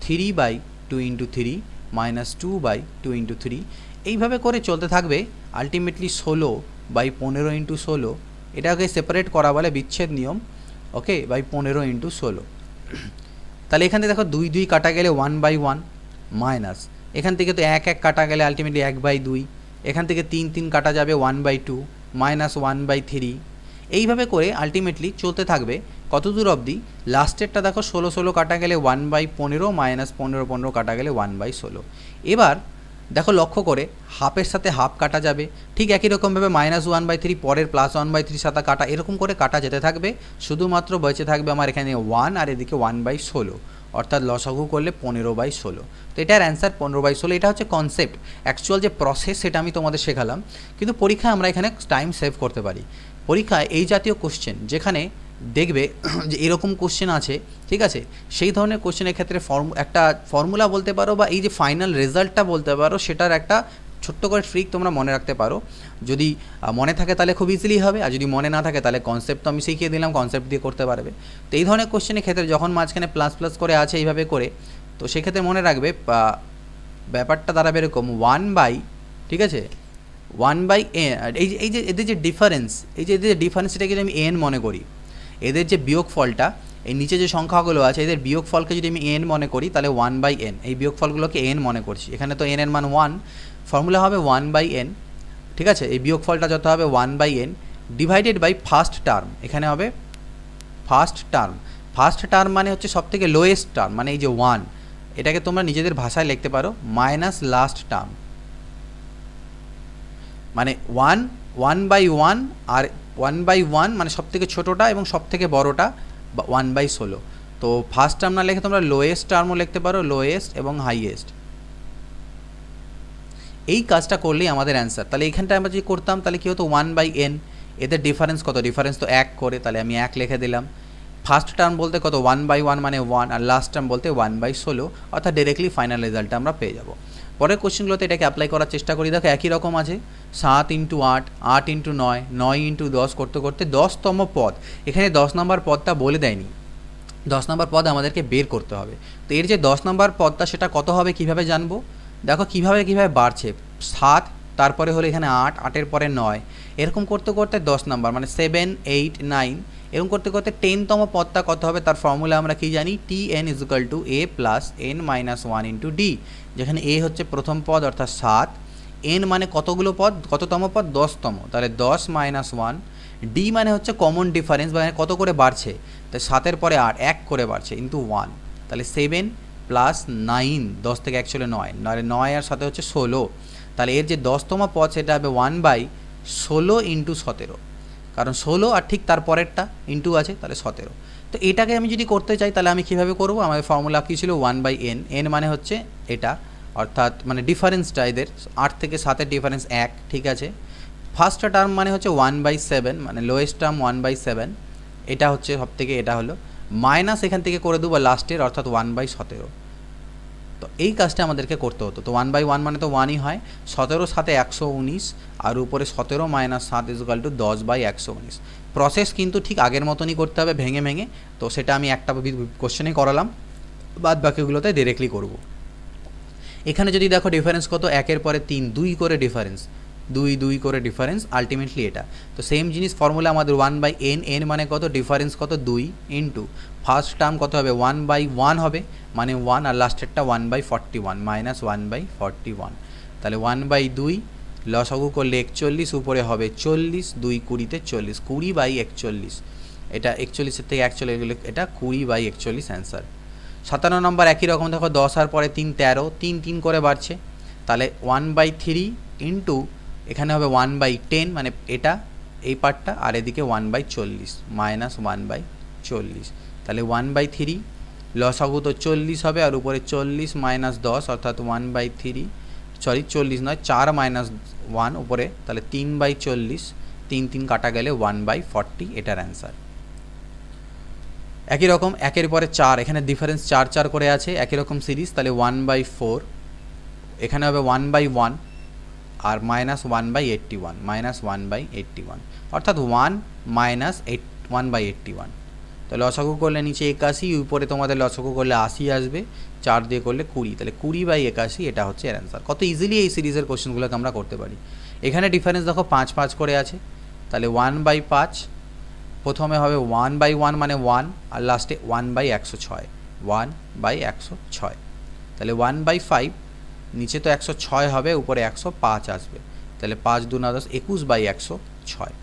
3/2 into 3 minus 2/2 into 3, এইভাবে করে চলতে থাকবে। আলটিমেটলি 16/15 ইন্টু 16, এটাকে সেপারেট করা বলে বিচ্ছেদ নিয়ম, ওকে, বাই 15 ইন্টু 16। তাহলে এখান থেকে দেখো 2 2 কাটা গেলে 1/1 মাইনাস, এখান থেকে তো 1 1 কাটা গেলে আলটিমেটলি 1/2, এখান থেকে 3 3 কাটা যাবে 1/2 মাইনাস 1/3, এইভাবে করে আলটিমেটলি চলতে থাকবে কত দূর অবধি, লাস্টেরটা দেখো 16 16 কাটা গেলে 1/15 মাইনাস 15 15 কাটা গেলে 1/16। এবার দেখো লক্ষ্য করে হাফের সাথে হাফ কাটা যাবে, ঠিক একই রকমভাবে মাইনাস 1/3 পরের প্লাস 1/3 সাথে কাটা, এরকম করে কাটা যেতে থাকবে, শুধুমাত্র বেঁচে থাকবে আমার এখানে 1 আর এদিকে 1/16, অর্থাৎ লসাগু করলে 15/16। তো এটার অ্যান্সার 15/16। এটা হচ্ছে কনসেপ্ট, অ্যাকচুয়াল যে প্রসেস সেটা আমি তোমাদের শেখালাম, কিন্তু পরীক্ষায় আমরা এখানে টাইম সেভ করতে পারি। পরীক্ষায় এই জাতীয় কোশ্চেন যেখানে দেখবে যে এরকম কোশ্চেন আছে, ঠিক আছে, সেই ধরনের কোশ্চেনের ক্ষেত্রে একটা ফর্মুলা বলতে পারো বা এই যে ফাইনাল রেজাল্টটা বলতে পারো, সেটার একটা ছোট্ট করে ট্রিক তোমরা মনে রাখতে পারো। যদি মনে থাকে তাহলে খুব ইজিলি হবে, আর যদি মনে না থাকে তাহলে কনসেপ্ট তো আমি শিখিয়ে দিলাম, কনসেপ্ট দিয়ে করতে পারবে। তো এই ধরনের কোশ্চেনের ক্ষেত্রে যখন মাঝখানে প্লাস প্লাস করে আছে এইভাবে করে, তো সেক্ষেত্রে মনে রাখবে ব্যাপারটা দাঁড়াবে এরকম 1 বাই, ঠিক আছে, 1 বাই এই যে এদের যে ডিফারেন্স, এই যে এদের যে ডিফারেন্সটাকে যদি আমি এন মনে করি, এদের যে বিয়োগফলটা, এই নিচে যে সংখ্যাগুলো আছে এদের বিয়োগফলকে যদি আমি এন মনে করি, তাহলে 1/n, এই বিয়োগফলগুলোকে এন মনে করছি, এখানে তো এন এর মান 1, ফর্মুলা হবে 1/n, ঠিক আছে। এই বিয়োগফলটা যত হবে 1/n divided by first term, এখানে হবে ফার্স্ট টার্ম। ফার্স্ট টার্ম মানে হচ্ছে সবথেকে লোয়েস্ট টার্ম, মানে এই যে 1, এটাকে তোমরা নিজেদের ভাষায় লিখতে পারো মাইনাস লাস্ট টার্ম, মানে 1/1 আর 1/1 মানে সবথেকে ছোটোটা এবং সবথেকে বড়োটা 1/16। তো ফার্স্ট টার্ম না লিখে তোমরা লোয়েস্ট টার্মও লিখতে পারো, লোয়েস্ট এবং হাইয়েস্ট। এই কাজটা করলেই আমাদের অ্যান্সার। তাহলে এখানটা আমরা যদি করতাম তাহলে কী হতো, 1/n, এদের ডিফারেন্স কত, ডিফারেন্স তো 1 করে, তাহলে আমি 1 লিখে দিলাম। ফার্স্ট টার্ম বলতে কত, 1/1 মানে 1, আর লাস্ট টার্ম বলতে 1/16, অর্থাৎ ডিরেক্টলি ফাইনাল রেজাল্টটা আমরা পেয়ে যাব। পরের কোশ্চেনগুলোতে এটাকে অ্যাপ্লাই করার চেষ্টা করি। দেখো একই রকম আছে, 7 × 8, 8 × 9, 9 × 10 করতে করতে 10তম পদ, এখানে 10 নম্বর পদটা বলে দেয়নি, 10 নম্বর পদ আমাদেরকে বের করতে হবে। তো এর যে 10 নম্বর পদটা সেটা কত হবে কীভাবে জানবো, দেখো কীভাবে বাড়ছে, 7, তারপরে হলো এখানে 8, 8-এর পরে 9, এরকম করতে করতে 10 নম্বর মানে 7, 8, 9, এরকম করতে করতে 10তম পদটা কত হবে, তার ফর্মুলা আমরা কি জানি, Tn = a + n - 1 × d, যেখানে a হচ্ছে প্রথম পদ অর্থাৎ 7, n মানে কতগুলো পদ, কততম পদ, 10তম, তাহলে 10 - 1, d মানে হচ্ছে কমন ডিফারেন্স, মানে কত করে বাড়ছে, তাই 7-এর পরে 8, 1 করে বাড়ছে ইন্টু 1, তাহলে 7 + 9, 10 থেকে 1 চলে 9, নাহলে 9 আর সাথে হচ্ছে 16, তাহলে এর যে 10তম পদ সেটা হবে 1/16 × 17, কারণ 16 আর ঠিক তার পরেরটা ইন্টু আছে, তাহলে 17। তো এটাকে আমি যদি করতে চাই তাহলে আমি কীভাবে করবো, আমাদের ফর্মুলা কী ছিল, 1/n, n মানে হচ্ছে এটা, অর্থাৎ মানে ডিফারেন্সটা এদের 8 থেকে 7-এর ডিফারেন্স 1, ঠিক আছে। ফার্স্ট টার্ম মানে হচ্ছে 1/7, মানে লোয়েস্ট টার্ম 1/7, এটা হচ্ছে সব থেকে, এটা হলো মাইনাস এখান থেকে করে দেবো লাস্টের, অর্থাৎ 1/17। তো এই কাজটা আমাদেরকে করতে হতো। তো 1/1 মানে তো 1ই হয়, 17 সাথে 119, আর উপরে 17 - 7 = 10/119। প্রসেস কিন্তু ঠিক আগের মতনই করতে হবে, ভেঙে ভেঙে। তো সেটা আমি একটা কোশ্চেনে করালাম, বাদ বাকিগুলোতে ডিরেক্টলি করব। এখানে যদি দেখো ডিফারেন্স কত, 1-এর পরে 3, 2 করে ডিফারেন্স, 2 করে ডিফারেন্স, আলটিমেটলি এটা। তো সেম জিনিস ফর্মুলা আমাদের 1/n, n মানে কত, ডিফারেন্স কত 2, ইন্টু ফার্স্ট টার্ম কত হবে 1/1 হবে, মানে 1, আর লাস্টেরটা 1/41 মাইনাস 1/41, তাহলে 1/2 লসাগু করলে 41, উপরে হবে 40, 2 20-তে 40, 20/41, এটা 41-এর থেকে 1 চলে গেলে এটা 20/41 অ্যান্সার। 57 নম্বর একই রকম, দেখো 10 আর পরে 3, 13, 3 করে বাড়ছে, তাহলে 1/3 ইন্টু এখানে হবে 1/10, মানে এটা এই পার্টটা, আর এদিকে 1/40 মাইনাস 1/40, তাহলে 1/3 লসাগু তো 40 হবে, আর উপরে 40 - 10 অর্থাৎ 1/3, সরি 40 নয়, 4 - 1 উপরে, তাহলে 3/40, 3 কাটা গেলে 1/40, এটার অ্যান্সার। একই রকম 1-এর পরে 4, এখানে ডিফারেন্স 4 করে আছে, একই রকম সিরিজ, তাহলে 1/4, এখানে হবে 1/1, আর মাইনাস 1/81, মাইনাস 1/81, অর্থাৎ 1 - 1/81। তো লসাগু করলে নিচে 81, উপরে তোমাদের লসাগু করলে 80 আসবে, 4 দিয়ে করলে 20, তাহলে 20/81, এটা হচ্ছে এর অ্যান্সার। কত ইজিলি এই সিরিজের কোশ্চেনগুলোকে আমরা করতে পারি। এখানে ডিফারেন্স দেখো 5 করে আছে, তাহলে 1/5, প্রথমে হবে 1/1 মানে 1, আর লাস্টে 1/106, 1/106, তাহলে 1/5, নিচে তো 106 হবে, উপরে 105 আসবে, তাহলে 5 × 2 = 10, 21/106।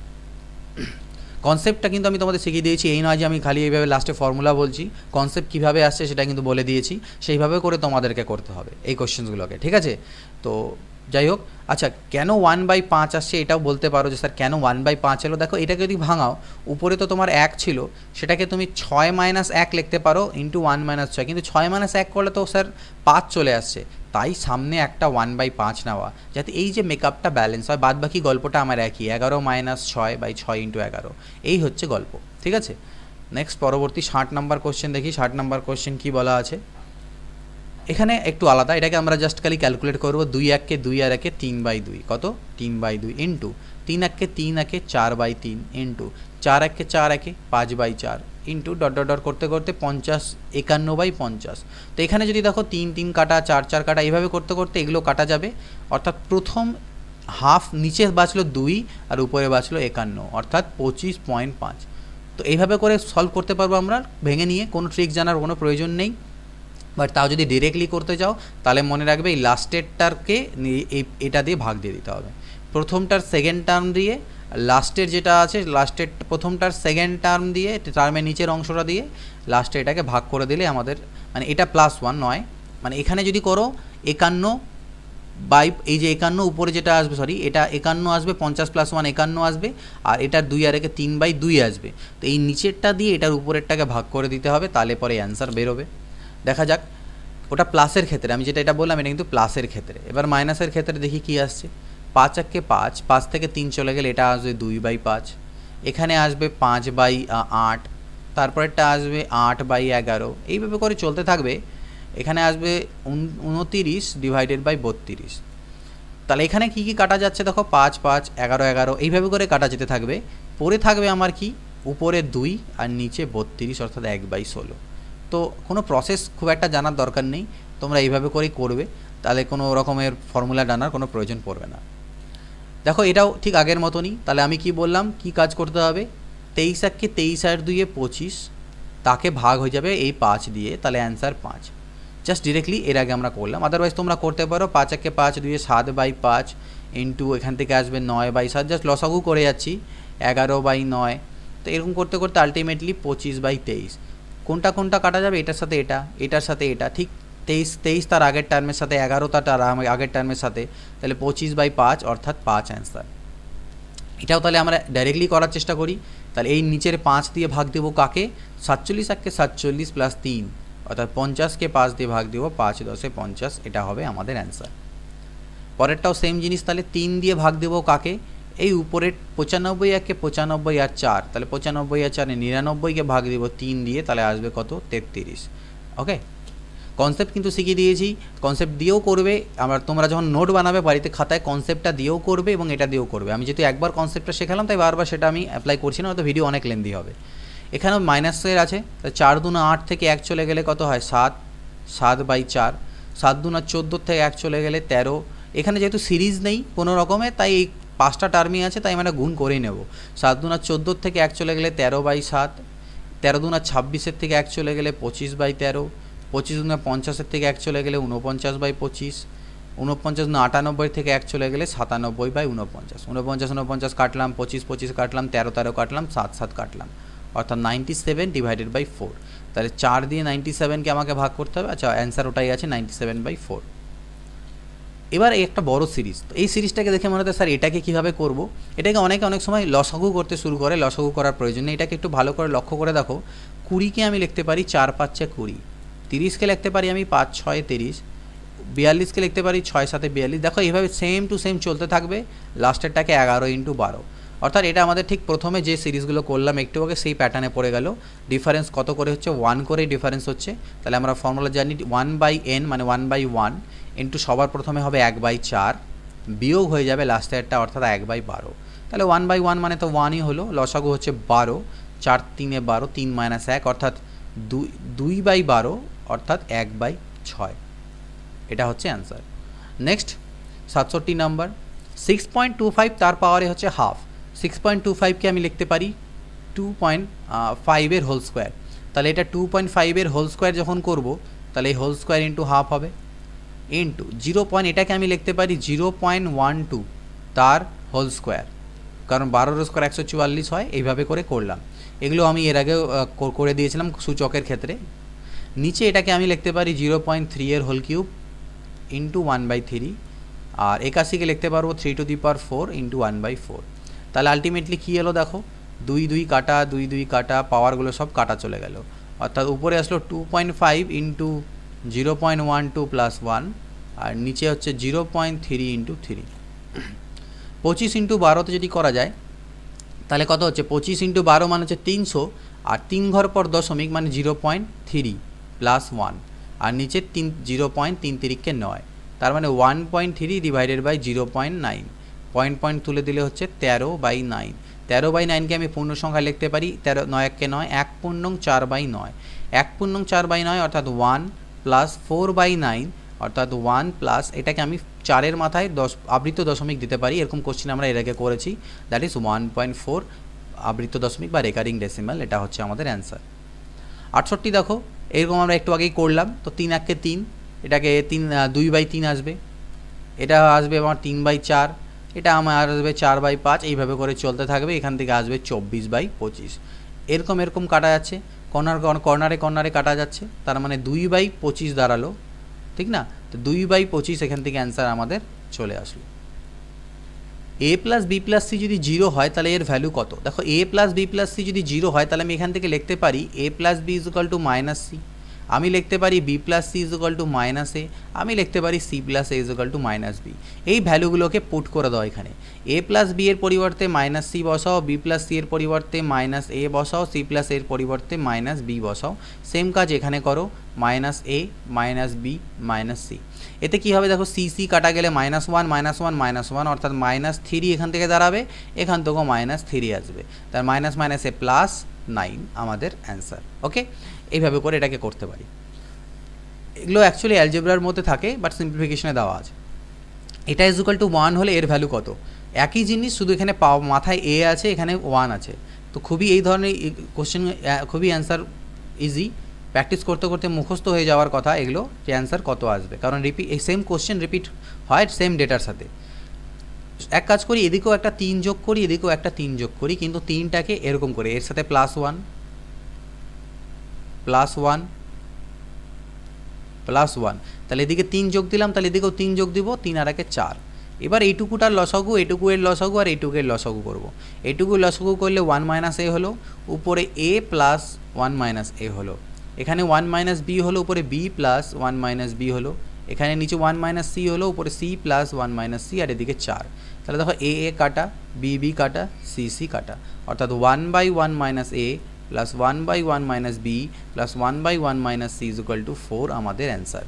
কনসেপ্টটা কিন্তু আমি তোমাদের শিখিয়ে দিয়েছি, এই নয় যে আমি খালি এইভাবে লাস্টে ফর্মুলা বলছি, কনসেপ্ট কীভাবে আসছে সেটা কিন্তু বলে দিয়েছি, সেইভাবে করে তোমাদেরকে করতে হবে এই কোশ্চেনগুলোকে, ঠিক আছে। তো যাই হোক, আচ্ছা কেন 1/5 আসছে এটাও বলতে পারো যে স্যার কেন 1/5 এলো। দেখো এটাকে যদি ভাঙাও, উপরে তো তোমার 1 ছিল, সেটাকে তুমি 6 - 1 লিখতে পারো ইন্টু 1 - 6, কিন্তু 6 - 1 করলে তো স্যার 5 চলে আসছে, তাই সামনে একটা 1/5 নেওয়া, যাতে এই যে মেকআপটা ব্যালেন্স হয়। বাদবাকি গল্পটা আমার একই, 11 - 6/6 × 11, এই হচ্ছে গল্প, ঠিক আছে। নেক্সট পরবর্তী 60 নাম্বার কোশ্চেন দেখি। 60 নাম্বার কোশ্চেন কি বলা আছে, এখানে একটু আলাদা, এটাকে আমরা জাস্ট খালি ক্যালকুলেট করবো। 2 1 2 আর 1 3/2 কত 3/2 into 3 1 3 1 4/3 into 4 1 4 1 5/4 into dot dot dot করতে করতে 50 51/50। তো এখানে যদি দেখো 3 3 কাটা 4 4 কাটা এইভাবে করতে করতে এগুলো কাটা যাবে, অর্থাৎ প্রথম হাফ নিচে বাঁচলো 2 আর উপরে বাঁচলো 51, অর্থাৎ 25.5। তো এইভাবে করে সলভ করতে পারবো আমরা ভেঙে নিয়ে, কোনো ট্রিক জানার কোনো প্রয়োজন নেই। বাট তাও যদি ডিরেক্টলি করতে চাও তাহলে মনে রাখবে এই লাস্টেরটাকে এটা দিয়ে ভাগ দিয়ে দিতে হবে। প্রথমটার সেকেন্ড টার্ম দিয়ে, লাস্টের যেটা আছে লাস্টের প্রথমটার সেকেন্ড টার্ম দিয়ে, টার্মের নিচের অংশটা দিয়ে লাস্টে এটাকে ভাগ করে দিলে আমাদের, মানে এটা +1 নয়, মানে এখানে যদি করো 51 বাই এই যে 51 উপরে যেটা আসবে, সরি এটা 51 আসবে, 50 + 1 51 আসবে, আর এটার 2 আর 1 3/2 আসবে। তো এই নিচেরটা দিয়ে এটার উপরেরটাকে ভাগ করে দিতে হবে, তাহলে পরে অ্যান্সার বেরোবে। দেখা যাক, ওটা প্লাসের ক্ষেত্রে, আমি যেটা এটা বললাম এটা কিন্তু প্লাসের ক্ষেত্রে। এবার মাইনাসের ক্ষেত্রে দেখি কি আসছে। 5 1 5, 5 থেকে 3 চলে গেলে এটা আসবে 2/5, এখানে আসবে 5/8, তারপরেরটা আসবে 8/11, এইভাবে করে চলতে থাকবে। এখানে আসবে 29 / 32। তাহলে এখানে কি কি কাটা যাচ্ছে দেখো, 5 5 11 11 এইভাবে করে কাটা যেতে থাকবে। পরে থাকবে আমার কি, উপরে 2 আর নিচে 32, অর্থাৎ 1/16। তো কোনো প্রসেস খুব একটা জানার দরকার নেই, তোমরা এইভাবে করেই করবে, তাহলে কোনো রকমের ফর্মুলা জানার কোনো প্রয়োজন পড়বে না। দেখো এটাও ঠিক আগের মতনই। তাহলে আমি কি বললাম, কি কাজ করতে হবে, 23 1 23 আর 2 25, তাকে ভাগ হয়ে যাবে এই 5 দিয়ে, তাহলে অ্যান্সার 5। জাস্ট ডিরেক্টলি এর আগে আমরা করলাম, আদারওয়াইজ তোমরা করতে পারো 5 1 5 2 7/5 ইন্টু এখান থেকে আসবে 9/7, জাস্ট লসাগু করে যাচ্ছি 11/9। তো এরকম করতে করতে আলটিমেটলি 25/23। কোনটা কোনটা কাটা যাবে, এটার সাথে এটা, এটার সাথে এটা, ঠিক 23 তার আগের টার্মের সাথে, 11 তার আগের টার্মের সাথে, তাহলে 25/5 অর্থাৎ 5 অ্যান্সার। এটাও তাহলে আমরা ডাইরেক্টলি করার চেষ্টা করি। তাহলে এই নিচের 5 দিয়ে ভাগ দেবো কাকে, 47 1 47 + 3, অর্থাৎ 50কে 5 দিয়ে ভাগ দেবো, 5 10 50, এটা হবে আমাদের অ্যান্সার। পরেরটাও সেম জিনিস, তাহলে 3 দিয়ে ভাগ দেবো কাকে, এই উপরের 95 1 95 আর 4, তাহলে 95 আর 4 99কে ভাগ দেবো 3 দিয়ে, তাহলে আসবে কত 33। ওকে, কনসেপ্ট কিন্তু শিখিয়ে দিয়েছি, কনসেপ্ট দিয়েও করবে। আমার তোমরা যখন নোট বানাবে বাড়িতে খাতায় কনসেপ্টটা দিয়েও করবে এবং এটা দিয়েও করবে। আমি যেহেতু একবার কনসেপ্টটা শেখালাম তাই বারবার সেটা আমি অ্যাপ্লাই করছি না, তো ভিডিও অনেক লেন্দি হবে। এখানেও মাইনাসের আছে, 4 2 8 থেকে 1 চলে গেলে কত হয় 7, 7/4, 7 2 14 থেকে 1 চলে গেলে 13। এখানে যেহেতু সিরিজ নেই কোনো রকমের, তাই এই 5টা টার্মই আছে, তাই আমরা গুণ করেই নেব। 7 2 14 থেকে 1 চলে গেলে 13/7, 13 2 26 থেকে 1 চলে গেলে 25/13, 25 2 50 থেকে 1 চলে গেলে 49/25, 49 98 থেকে 1 চলে গেলে 97/49, 49 49 কাটলাম, 25 25 কাটলাম, 13 13 কাটলাম, 7 7 কাটলাম, অর্থাৎ 97/4। তাহলে 4 দিয়ে 97কে আমাকে ভাগ করতে হবে। আচ্ছা, অ্যান্সার ওটাই আছে 97/4। এবার এই একটা বড় সিরিজ, তো এই সিরিজটাকে দেখে মনে হচ্ছে স্যার এটাকে কীভাবে করব। এটাকে অনেকে অনেক সময় লসাগু করতে শুরু করে, লসাগু করার প্রয়োজন নেই। এটাকে একটু ভালো করে লক্ষ্য করে দেখো, 20কে আমি লিখতে পারি 4 5 20, 30কে লিখতে পারি আমি 5 6 30, 42কে লিখতে পারি 6 7 42। দেখো এইভাবে সেম টু সেম চলতে থাকবে, লাস্টেরটাকে 11 × 12, অর্থাৎ এটা আমাদের ঠিক প্রথমে যে সিরিজগুলো করলাম একটু আগে সেই প্যাটার্নে পড়ে গেল। ডিফারেন্স কত করে হচ্ছে, 1 করেই ডিফারেন্স হচ্ছে। তাহলে আমরা ফর্মুলা জানি 1/n মানে 1/1 ইন্টু সবার প্রথমে হবে 1/4, বিয়োগ হয়ে যাবে লাস্টেরটা অর্থাৎ 1/12। তাহলে 1/1 মানে তো 1ই হলো, লসাগু হচ্ছে 12, 4 3 12, 3 - 1 অর্থাৎ 2/12 অর্থাৎ 1/6। এটা হচ্ছে অ্যান্সার। নেক্সট 67 নাম্বার, 6.25 তার পাওয়ারে হচ্ছে হাফ। 6.25কে আমি লিখতে পারি 2.5 এর হোল স্কোয়ার। তাহলে এটা 2.5 এর হোল স্কোয়ার যখন করব, তাহলে এই হোল স্কোয়ার ইন্টু হাফ হবে, ইন্টু 0. এটাকে আমি লিখতে পারি 0.12 তার হোল স্কোয়ার, কারণ 12 স্কোয়ার 144 হয়। এইভাবে করে করলাম, এগুলো আমি এর আগেও করে দিয়েছিলাম সূচকের ক্ষেত্রে। নিচে এটাকে আমি লিখতে পারি 0.3 এর হোল কিউব ইন্টু 1/3, আর 81কে লিখতে পারবো 3⁴ ইন্টু 1/4। তাহলে আলটিমেটলি কী এলো দেখো, 2 2 কাটা, 2 2 কাটা, পাওয়ারগুলো সব কাটা চলে গেল, অর্থাৎ উপরে আসলো 2.5 ইন্টু 0.12 + 1, আর নিচে হচ্ছে 0.3 ইন্টু 3। 25 × 12তে যদি করা যায় তাহলে কত হচ্ছে, 25 × 12 মানে হচ্ছে 300, আর 3 ঘর পর দশমিক মানে 0.3 প্লাস 1 আর নিচে 0.33 9, তার মানে 1.3 ডিভাইডেড বাই 0.9, পয়েন্ট তুলে দিলে হচ্ছে 13/9। 13/9কে আমি পূর্ণ সংখ্যা লিখতে পারি 13 9 1 9, 1 পূর্ণং 4/9, 1 পূর্ণং 4/9 অর্থাৎ 1 প্লাস 4/9 অর্থাৎ 1 প্লাস, এটাকে আমি 4-এর মাথায় আবৃত দশমিক দিতে পারি, এরকম কোশ্চেন আমরা এর আগে করেছি, দ্যাট ইজ 1.4 আবৃত দশমিক বা রেকারিং ডেসিমাল, এটা হচ্ছে আমাদের অ্যান্সার। 68 দেখো এরকম আমরা একটু আগেই করলাম, তো 3 1 3, এটাকে 2/3 আসবে, এটা আসবে আমার 3/4, এটা আমার আসবে 4/5, এইভাবে করে চলতে থাকবে, এখান থেকে আসবে 24/25। এরকম কাটা যাচ্ছে, কর্নারে কাটা যাচ্ছে, তার মানে 2/25 দাঁড়ালো, ঠিক না? তো 2/25 এখান থেকে অ্যান্সার আমাদের চলে আসলো। a plus B plus C যদি 0 হয় তাহলে এর ভ্যালু কত? দেখো a plus B plus C যদি 0 হয় তাহলে আমি এখান থেকে লিখতে পারি a plus B is equal to minus C, আমি লিখতে পারি B plus C is equal to minus A, আমি লিখতে পারি C plus A is equal to minus B. এই ভ্যালুগুলোকে পুট করে দাও এখানে, এ প্লাস বি এর পরিবর্তে মাইনাস সি বসাও, বি প্লাস সি এর পরিবর্তে মাইনাস এ বসাও, সি প্লাস এর পরিবর্তে মাইনাস বি বসাও, সেম কাজ এখানে করো, মাইনাস এ মাইনাস বি মাইনাস সি। এতে কী হবে দেখো, সি সি কাটা গেলে -1 -1 অর্থাৎ -3 এখান থেকে দাঁড়াবে, এখান থেকেও -3 আসবে, তার মাইনাস মাইনাসে +9 আমাদের অ্যান্সার। ওকে, এইভাবে করে এটাকে করতে পারি। এগুলো অ্যাকচুয়ালি অ্যালজেব্রার মধ্যে থাকে, বাট সিম্পলিফিকেশনে দেওয়া আছে। এটা ইজ ইকুয়াল টু 1 হলে এর ভ্যালু কত? একই জিনিস, শুধু এখানে মাথায় এ আছে, এখানে 1 আছে। তো খুবই এই ধরনের কোশ্চেন খুবই অ্যান্সার ইজি, প্র্যাকটিস করতে করতে মুখস্থ হয়ে যাওয়ার কথা এগুলো, যে অ্যান্সার কত আসবে, কারণ এই সেম কোশ্চেন রিপিট হয় সেম ডেটার সাথে। এক কাজ করি, এদিকেও একটা 3 যোগ করি, এদিকেও একটা 3 যোগ করি, কিন্তু 3টাকে এরকম করে এর সাথে +1 +1 +1, তাহলে এদিকে 3 যোগ দিলাম, তাহলে এদিকেও 3 যোগ দিব, 3 আর 1 4। এবার এইটুকুটার লসাগু, এইটুকু এর লসাগু আর এইটুকুর লসাগু করব। এইটুকুর লসাগু করলে 1 - a হলো, উপরে a প্লাস 1 - a হলো, এখানে 1 - b হলো, উপরে b প্লাস 1 - b হলো, এখানে নিচে 1 - c হলো, উপরে c প্লাস 1 - c, আর এদিকে 4। তাহলে দেখো a কাটা, b কাটা, c কাটা, অর্থাৎ 1/1 - a plus 1/1 - b plus 1/1 - c is equal to 4 আমাদের answer.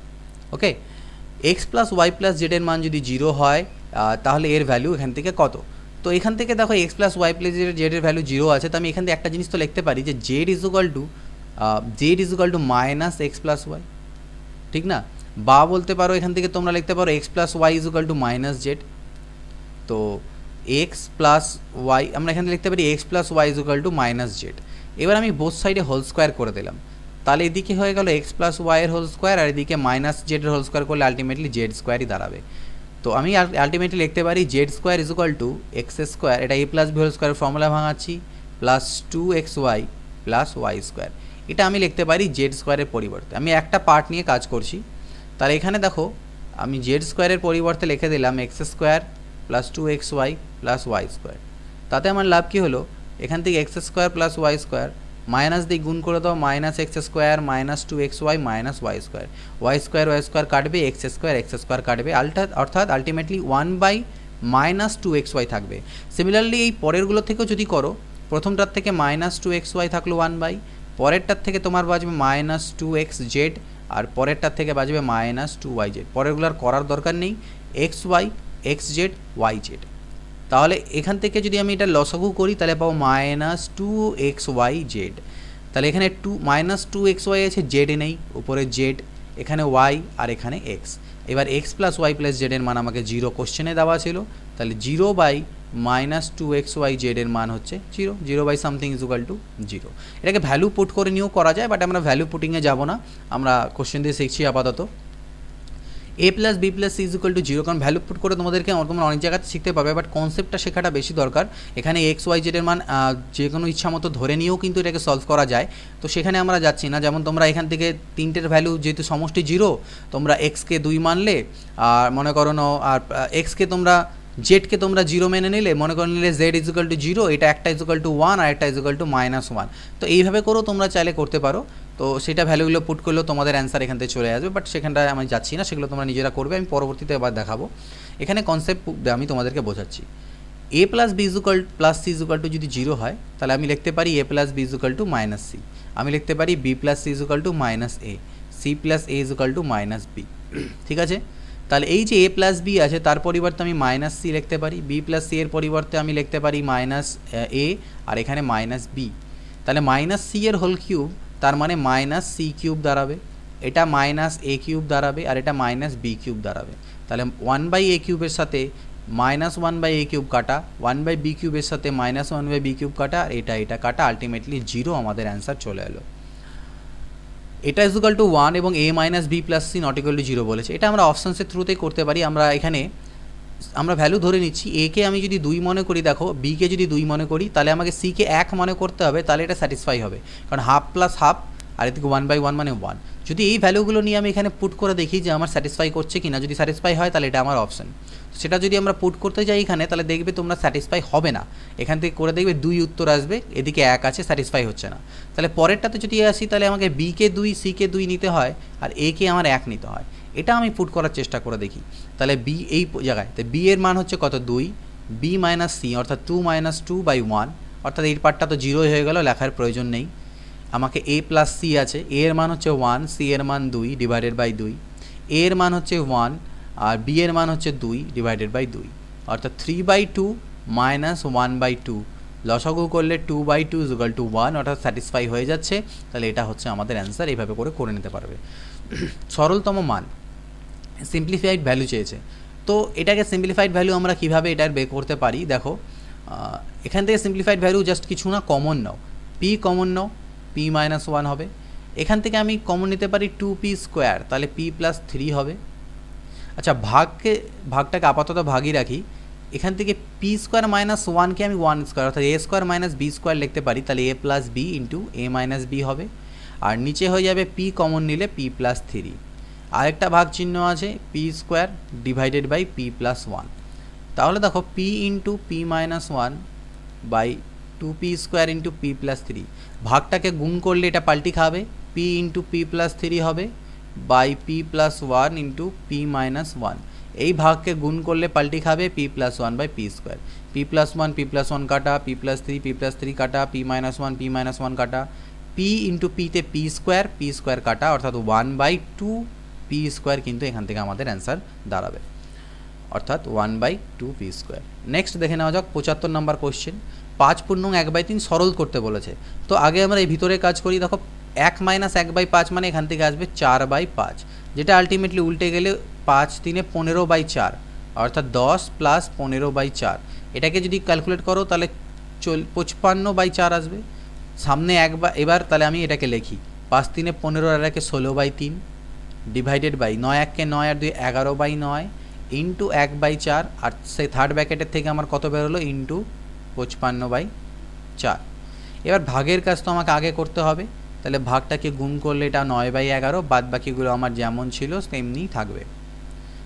Okay, X plus Y plus Z এর মান যদি 0 হয় তাহলে এর ভ্যালু এখান থেকে কত? তো এখান থেকে দেখো X plus Y plus Z এর ভ্যালু 0 আছে, তো আমি এখান থেকে একটা জিনিস তো লিখতে পারি যে Z is equal to minus X plus Y, ঠিক না? বা বলতে পারো এখান থেকে তোমরা লিখতে পারো X plus Y is equal to minus Z. তো এক্স প্লাস ওয়াই আমরা এখানে লিখতে পারি X plus Y is equal to minus Z. এবার আমি বোথ সাইডে হোল স্কোয়ার করে দিলাম, তাহলে এদিকে হয়ে গেল এক্স প্লাস ওয়াইয়ের হোল স্কোয়ার, আর এদিকে মাইনাস জেডের হোল স্কোয়ার করলে আলটিমেটলি জেড স্কোয়ারই দাঁড়াবে। তো আমি আলটিমেটলি লিখতে পারি Z square is equal to X square, এটা A plus B whole square formula ভাঙাচ্ছি, plus 2xy plus Y square. এটা আমি লিখতে পারি জেড স্কোয়ারের পরিবর্তে। আমি একটা পার্ট নিয়ে কাজ করছি, তাহলে এখানে দেখো আমি জেড স্কোয়ারের পরিবর্তে লিখে দিলাম X square plus 2xy plus Y square. তাতে আমার লাভ কী হলো, এখান থেকে X square plus Y square minus দিয়ে গুণ করে দাও, minus X square minus 2xy minus Y square, Y square কাটবে, এক্স স্কোয়ার কাটবে, অর্থাৎ আলটিমেটলি 1/-2xy থাকবে। সিমিলারলি এই পরেরগুলো থেকেও যদি করো, প্রথমটার থেকে -2xy থাকলো 1/, পরেরটার থেকে তোমার বাজবে -2xz, আর পরেরটার থেকে বাজবে -2yz। পরেরগুলোর করার দরকার নেই, xy xz yz। তাহলে এখান থেকে যদি আমি এটা লসাগু করি তাহলে পাবো -2xyz। তাহলে এখানে -2xy আছে, জেড নেই, উপরে জেড, এখানে ওয়াই আর এখানে এক্স। এবার X plus Y plus Z এর মান আমাকে 0 কোশ্চেনে দেওয়া ছিল, তাহলে 0/-2xyz এর মান হচ্ছে 0/something ইজ ইকুয়াল টু 0। এটাকে ভ্যালু পুট করে নিয়েও করা যায়, বাট আমরা ভ্যালু পুটিংয়ে যাব না, আমরা কোশ্চেন দিয়ে শিখছি আপাতত। a plus B plus C is equal to 0, কারণ ভ্যালু পুট করে তোমরা অনেক জায়গাতে শিখতে পাবে, বাট কনসেপ্টটা শেখাটা বেশি দরকার। এখানে এক্স ওয়াই জেডের মান যে কোনো ইচ্ছা মতো ধরে নিয়েও কিন্তু এটাকে সলভ করা যায়, তো সেখানে আমরা যাচ্ছি না। যেমন তোমরা এখান থেকে তিনটের ভ্যালু যেহেতু সমষ্টি 0, তোমরা এক্সকে 2 মানলে, আর মনে করো আর এক্সকে তোমরা জেডকে তোমরা 0 মেনে নিলে, মনে করে নিলে জেড ইজ ইকুয়াল টু 0, এটা একটা ইজ ইকুয়াল টু 1 আর একটা ইজ ইকুয়াল টু -1। তো এইভাবে করেও তোমরা চাইলে করতে পারো, তো সেটা ভ্যালুগুলো পুট করলেও তোমাদের অ্যান্সার এখান থেকে চলে আসবে, বাট সেখানটায় আমি যাচ্ছি না, সেগুলো তোমরা নিজেরা করবে, আমি পরবর্তীতে আবার দেখাবো। এখানে কনসেপ্ট আমি তোমাদেরকে বোঝাচ্ছি। A plus B is equal plus C is equal to যদি জিরো হয় তাহলে আমি লিখতে পারি A plus B is equal to minus C, আমি লিখতে পারি B plus C is equal to minus A, C plus A is equal to minus B. ঠিক আছে, তাহলে এই যে এ প্লাস বি আছে তার পরিবর্তে আমি মাইনাস সি লিখতে পারি, বি প্লাস সি এর পরিবর্তে আমি লিখতে পারি মাইনাস এ আর এখানে মাইনাস বি। তাহলে মাইনাস সি এর হোল কিউব তার মানে মাইনাস সি কিউব দাঁড়াবে, এটা মাইনাস এ কিউব দাঁড়াবে আর এটা মাইনাস বি কিউব দাঁড়াবে। তাহলে 1/a কিউবের সাথে -1/a কিউব কাটা, 1/b কিউবের সাথে -1/b কিউব কাটা আর এটা কাটা, আলটিমেটলি 0 আমাদের অ্যান্সার চলে এলো। এটা ইজুকাল টু 1 এবং a minus B plus C not equal to 0 বলেছে। এটা আমরা অপশানসের থ্রুতেই করতে পারি। আমরা এখানে আমরা ভ্যালু ধরে নিচ্ছি, a কে আমি যদি 2 মনে করি, দেখো b কে যদি 2 মনে করি তাহলে আমাকে c কে 1 মনে করতে হবে, তাহলে এটা স্যাটিসফাই হবে, কারণ হাফ প্লাস হাফ আর এদিকে 1/1 মানে 1। যদি এই ভ্যালুগুলো নিয়ে আমি এখানে পুট করে দেখি যে আমার স্যাটিসফাই করছে কি না, যদি স্যাটিসফাই হয় তাহলে এটা আমার অপশান। সেটা যদি আমরা পুট করতে যাই এখানে তাহলে দেখবে তোমরা স্যাটিসফাই হবে না, এখান থেকে করে দেখবে 2 উত্তর আসবে, এদিকে 1 আছে, স্যাটিসফাই হচ্ছে না। তাহলে পরেরটাতে যদি আসি তাহলে আমাকে বি কে 2 সি কে 2 নিতে হয় আর এ কে আমার 1 নিতে হয়। এটা আমি পুট করার চেষ্টা করে দেখি। তাহলে বি এই জায়গায়, তো বি এর মান হচ্ছে কত 2, বি মাইনাস সি অর্থাৎ 2 - 2/1, অর্থাৎ এই পার্টটা তো 0 হয়ে গেল, লেখার প্রয়োজন নেই। আমাকে এ প্লাস সি আছে, এ এর মান হচ্ছে 1, সি এর মান 2 ডিভাইডেড বাই 2, এ এর মান হচ্ছে 1 আর বি এর মান হচ্ছে 2 ডিভাইডেড বাই 2, অর্থাৎ 3/2 মাইনাস 1/2, লসাগু করলে 2/2 ইকুয়াল টু 1, অর্থাৎ স্যাটিসফাই হয়ে যাচ্ছে। তাহলে এটা হচ্ছে আমাদের অ্যান্সার, এইভাবে করে নিতে পারবে। সরলতম মান, সিম্পলিফাইড ভ্যালু চেয়েছে, তো এটাকে সিম্পলিফাইড ভ্যালু আমরা কীভাবে এটার বের করতে পারি, দেখো এখান থেকে সিম্পলিফাইড ভ্যালু জাস্ট কিছু না, কমন নাও, পি কমন নাও, পি মাইনাস 1 হবে। এখান থেকে আমি কমন নিতে পারি 2p স্কোয়ার, তাহলে p প্লাস 3 হবে। আচ্ছা ভাগটাকে আপাতত ভাগই রাখি, এখান থেকে p স্কোয়ার মাইনাস 1কে আমি 1 স্কোয়ার অর্থাৎ a square minus b square লিখতে পারি, তাহলে a plus b into a minus b হবে। আর নিচে হয়ে যাবে p কমন নিলে p প্লাস 3, আরেকটা ভাগ চিহ্ন আছে p square divided by p plus 1। তাহলে দেখো p into p minus 1 by 2p square into p plus 3, ভাগটাকে গুণ করলে এটা পাল্টি খাবে, p ইন্টু p প্লাস 3 হবে by p plus 1 into p minus 1। এই ভাগকে গুণ করলে পাল্টি খাবে p plus 1 by p square, p plus 1 কাটা, p প্লাস 3 কাটা, p মাইনাস 1 কাটা, p ইন্টু পিতে p স্কোয়ার কাটা, অর্থাৎ 1/2 p স্কোয়ার কিন্তু এখান থেকে আমাদের অ্যান্সার দাঁড়াবে, অর্থাৎ 1/2 p স্কোয়ার। নেক্সট দেখে নেওয়া যাক 75 নম্বর কোশ্চেন। 5 পূর্ণ 1/3 সরল করতে বলেছে, তো আগে আমরা এই ভিতরে কাজ করি। দেখো 1 মাইনাস 1/5 মানে এখান থেকে আসবে 4/5, যেটা আলটিমেটলি উল্টে গেলে 5 3 15/4, অর্থাৎ 10 প্লাস 15/4। এটাকে যদি ক্যালকুলেট করো তাহলে 55/4 আসবে। সামনে এবার তাহলে আমি এটাকে লিখি 5 3 15 আর 1 16/3 ডিভাইডেড বাই 9 1 9 আর 2 11/9 ইন্টু 1/4, আর সেই থার্ড ব্র্যাকেটের থেকে আমার কত বেরোলো ইন্টু 55/4। এবার ভাগের কাজ তো আমাকে আগে করতে হবে, তাহলে ভাগটাকে গুণ করলে এটা 9/11, বাদ বাকিগুলো আমার যেমন ছিল তেমনিই থাকবে।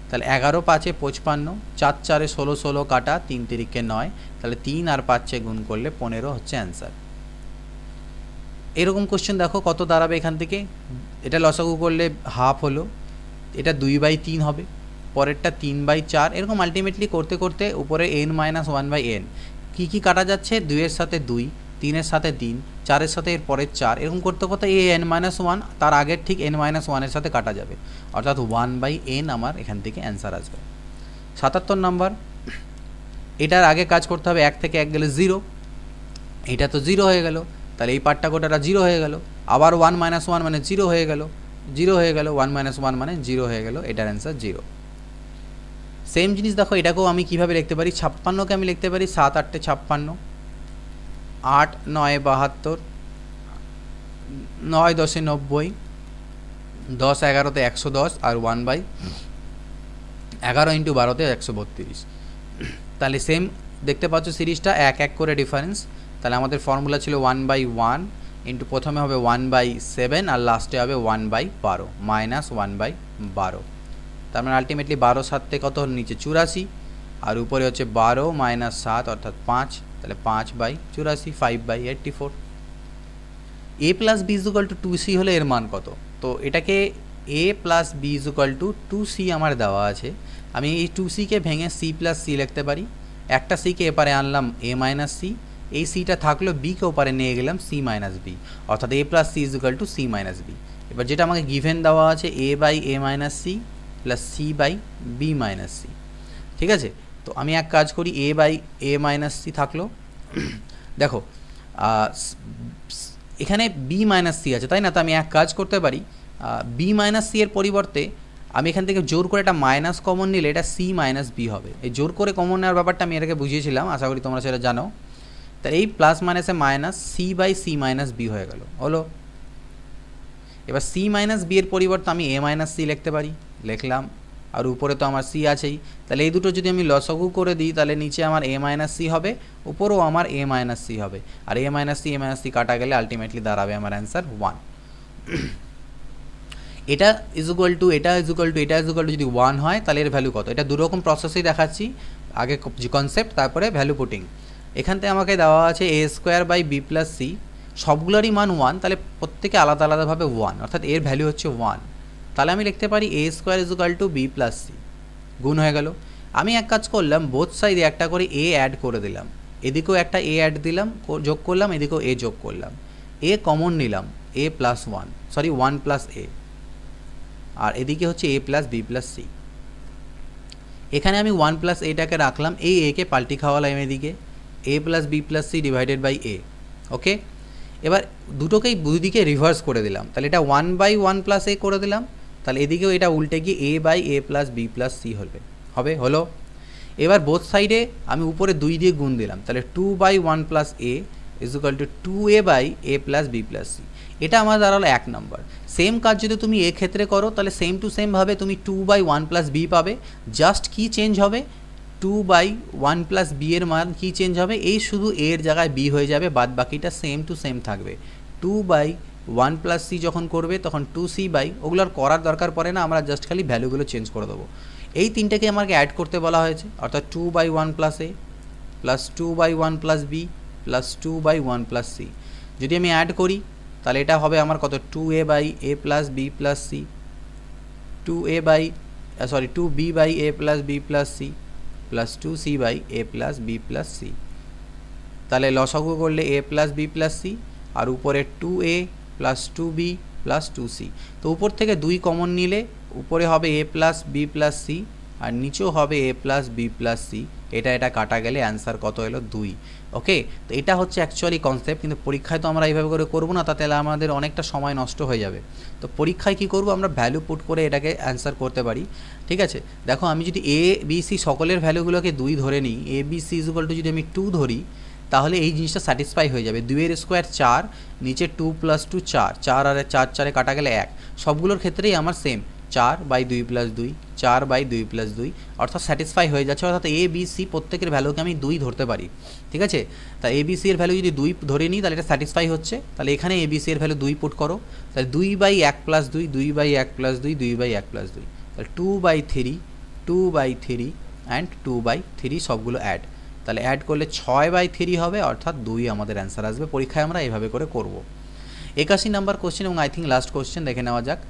তাহলে 11 5 55, 4 4 16 16 কাটা, 3 3 9, তাহলে 3 আর 5 গুণ করলে 15 হচ্ছে অ্যান্সার। এরকম কোশ্চেন দেখো কত দাঁড়াবে এখান থেকে, এটা লসাগু করলে হাফ হলো, এটা 2/3 হবে, পরেরটা 3/4, এরকম আলটিমেটলি করতে করতে উপরে n-1/n কী কাটা যাচ্ছে, 2 এর সাথে 2, 3 এর সাথে 3, 4 এর সাথে এর পরের 4, এরকম করতে করতে এই n-1 তার আগের ঠিক n-1 এর সাথে কাটা যাবে, অর্থাৎ 1/n আমার এখান থেকে অ্যান্সার আসবে। 77 নম্বর, এটার আগে কাজ করতে হবে, 1 থেকে 1 গেলে 0, এটা তো 0 হয়ে গেল, তাহলে এই পার্টটা গোটাটা 0 হয়ে গেল, আবার 1-1 মানে 0 হয়ে গেল, 1-1 মানে 0 হয়ে গেল, এটার অ্যান্সার 0। সেম জিনিস দেখো এটাকেও আমি কীভাবে লিখতে পারি, 56কে আমি লিখতে পারি 7 8 56, 8 9 72, 9 10 90, 10 11 110 আর 1/11 ইন্টু 12 132। তাহলে সেম দেখতে পাচ্ছ সিরিজটা 1 1 করে ডিফারেন্স। তাহলে আমাদের ফর্মুলা ছিল 1/1 ইন্টু প্রথমে হবে 1/7 আর লাস্টে হবে 1/12 মাইনাস 1/12। তার মানে আলটিমেটলি 12 7 থেকে কত নিচে 84 আর উপরে হচ্ছে 12 মাইনাস 7 অর্থাৎ 5, তাহলে 5/84 5/84। a plus b equal to 2c হলে এর মান কত, তো এটাকে a plus b equal to 2c আমার দেওয়া আছে, আমি এই 2c কে ভেঙে c প্লাস c লিখতে পারি, একটা সিকে এপারে আনলাম এ মাইনাস সি, এই সিটা থাকলো, বিকে ওপারে নিয়ে গেলাম সি মাইনাস বি, অর্থাৎ A plus C is equal to C minus B. এবার যেটা আমাকে গিভেন দেওয়া আছে A by A minus C plus C by B minus C. ঠিক আছে, তো আমি এক কাজ করি, A by A minus C থাকলো, দেখো এখানে বি মাইনাস সি আছে তাই না, তো আমি এক কাজ করতে পারি, বি মাইনাস সি এর পরিবর্তে আমি এখান থেকে জোর করে একটা মাইনাস কমন নিলে এটা সি মাইনাস বি হবে। এই জোর করে কমন নেওয়ার ব্যাপারটা আমি এটাকে বুঝিয়েছিলাম, আশা করি তোমরা সেটা জানো। তা এই প্লাস মাইনাসে minus C by C minus B হয়ে গেল, হলো। এবার সি মাইনাস বি এর পরিবর্তে আমি এ মাইনাস সি লিখতে পারি, লিখলাম, আর উপরে তো আমার সি আছেই, তাহলে এই দুটো যদি আমি লসাগু করে দিই তাহলে নিচে আমার এ মাইনাস সি হবে, উপরেও আমার এ মাইনাস সি হবে, আর এ মাইনাস সি কাটা গেলে আলটিমেটলি দাঁড়াবে আমার অ্যান্সার 1। এটা ইজ ইকুয়াল টু এটা ইজ ইকুয়াল টু এটা ইজ ইকুয়াল টু যদি 1 হয় তাহলে এর ভ্যালু কত, এটা দুরকম প্রসেসেই দেখাচ্ছি, আগে কনসেপ্ট তারপরে ভ্যালু পুটিং। এখান থেকে আমাকে দেওয়া আছে A square by B plus C, সবগুলোরই মান 1, তাহলে প্রত্যেকে আলাদা আলাদাভাবে 1, অর্থাৎ এর ভ্যালু হচ্ছে 1। তাহলে আমি লিখতে পারি A square is equal to B plus C, গুণ হয়ে গেল। আমি এক কাজ করলাম, বোথ সাইডে একটা করে এ অ্যাড করে দিলাম, এদিকেও একটা এ অ্যাড দিলাম, যোগ করলাম, এদিকেও এ যোগ করলাম, এ কমন নিলাম, এ প্লাস 1 সরি 1 প্লাস এ, আর এদিকে হচ্ছে এ প্লাস বি প্লাস সি। এখানে আমি 1 প্লাস এটাকে রাখলাম, এই একে পাল্টি খাওয়ালাম এদিকে, A plus B plus C divided by A. Okay, এবার দুটোকেই দুদিকে রিভার্স করে দিলাম, তাহলে এটা 1 বাই 1 প্লাস এ করে দিলাম, তাহলে এদিকেও এটা উল্টে গিয়ে A by A plus B plus C হলো। এবার বোথ সাইডে আমি উপরে 2 দিয়ে গুণ দিলাম, তাহলে 2 by 1 plus A is equal to 2a by A plus B plus C. এটা আমার দাঁড়ালো 1 নম্বর। সেম কাজ যদি তুমি এ ক্ষেত্রে করো তাহলে সেম টু সেমভাবে তুমি 2 বাই 1 প্লাস বি পাবে, জাস্ট কি চেঞ্জ হবে, 2 বাই 1 প্লাস বি এর মান কি চেঞ্জ হবে, এই শুধু এর জায়গায় বি হয়ে যাবে, বাদ বাকিটা সেম টু সেম থাকবে। 2 বাই 1 প্লাস সি যখন করবে তখন 2c বাই, ওগুলো আর করার দরকার পড়ে না, আমরা জাস্ট খালি ভ্যালুগুলো চেঞ্জ করে দেবো। এই তিনটাকে আমাকে অ্যাড করতে বলা হয়েছে, অর্থাৎ 2 by 1 plus A plus 2 by 1 plus B plus 2 by 1 plus C. যদি আমি অ্যাড করি তাহলে এটা হবে আমার কত, 2a by A plus B plus C, 2b by A plus B plus C plus 2c by A plus B plus C. তাহলে লসাগু করলে A plus B plus C, আর উপরে 2a plus 2b plus 2c। তো উপর থেকে 2 common নিলে উপরে হবে এ প্লাস বি প্লাস সি, আর নিচেও হবে এ প্লাস বি প্লাস সি, এটা কাটা গেলে অ্যান্সার কত এলো, 2। ওকে, তো এটা হচ্ছে অ্যাকচুয়ালি কনসেপ্ট, কিন্তু পরীক্ষায় তো আমরা এইভাবে করে করবো না, তাতে আমাদের অনেকটা সময় নষ্ট হয়ে যাবে। তো পরীক্ষায় কী করবো, আমরা ভ্যালু পুট করে এটাকে অ্যান্সার করতে পারি। ঠিক আছে, দেখো আমি যদি এ বি সি সকলের ভ্যালুগুলোকে 2 ধরে নিই, A B C is equal to যদি আমি 2 ধরি, তাহলে এই জিনিসটা স্যাটিসফাই হয়ে যাবে। 2 এর স্কোয়ার 4, নিচে 2 প্লাস 2 4, 4 আর 4 4 কাটা গেলে 1, সবগুলোর ক্ষেত্রেই আমার same 4 by 2 plus 2, 4 by 2 plus 2, অর্থাৎ স্যাটিসফাই হয়ে যাচ্ছে, অর্থাৎ এ বি সি প্রত্যেকের ভ্যালুকে আমি 2 ধরতে পারি। ঠিক আছে, তা এ বি সি এর ভ্যালু যদি 2 ধরে নিই তাহলে এটা স্যাটিসফাই হচ্ছে, তাহলে এখানে এ বি সি এর ভ্যালু 2 পুট করো, তাহলে 2 by 1 plus 2, 2 by 1 plus 2, 2 by 1 plus 2, তাহলে 2 বাই 3, 2 বাই 3 অ্যান্ড 2 বাই 3 সবগুলো অ্যাড, তাহলে অ্যাড করলে 6 বাই 3 হবে, অর্থাৎ 2 আমাদের অ্যান্সার আসবে। পরীক্ষায় আমরা এভাবে করে করব। 81 নাম্বার কোশ্চেন এবং আই থিঙ্ক লাস্ট কোশ্চেন দেখে নেওয়া যাক।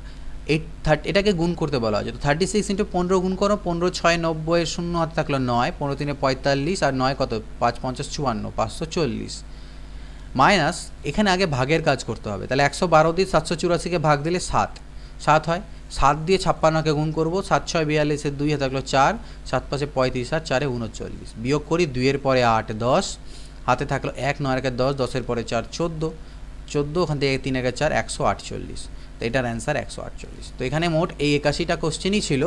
এটাকে গুণ করতে বলা হয়েছে, তো 36 ইন্টু 15 গুণ করো, 15 6 90, 0 হাতে থাকলো 9, 15 3 45, আর 9 কত 5 5 54, 540 মাইনাস, এখানে আগে ভাগের কাজ করতে হবে, তাহলে 112 দিয়ে 784কে ভাগ দিলে 7 হয়, 7 দিয়ে 56কে গুণ করবো, 7 6 42, 2 হাতে থাকলো 4, 7 5 35, আর 4 39, বিয়োগ করি, 2 এর পরে 8 10, হাতে থাকলো 1, 9 এর 10, 10 এর পরে 4 14, 14 ওখান থেকে 3 এর 4 148, তো এটার অ্যান্সার 148। তো এখানে মোট এই 81টা কোশ্চেনই ছিল,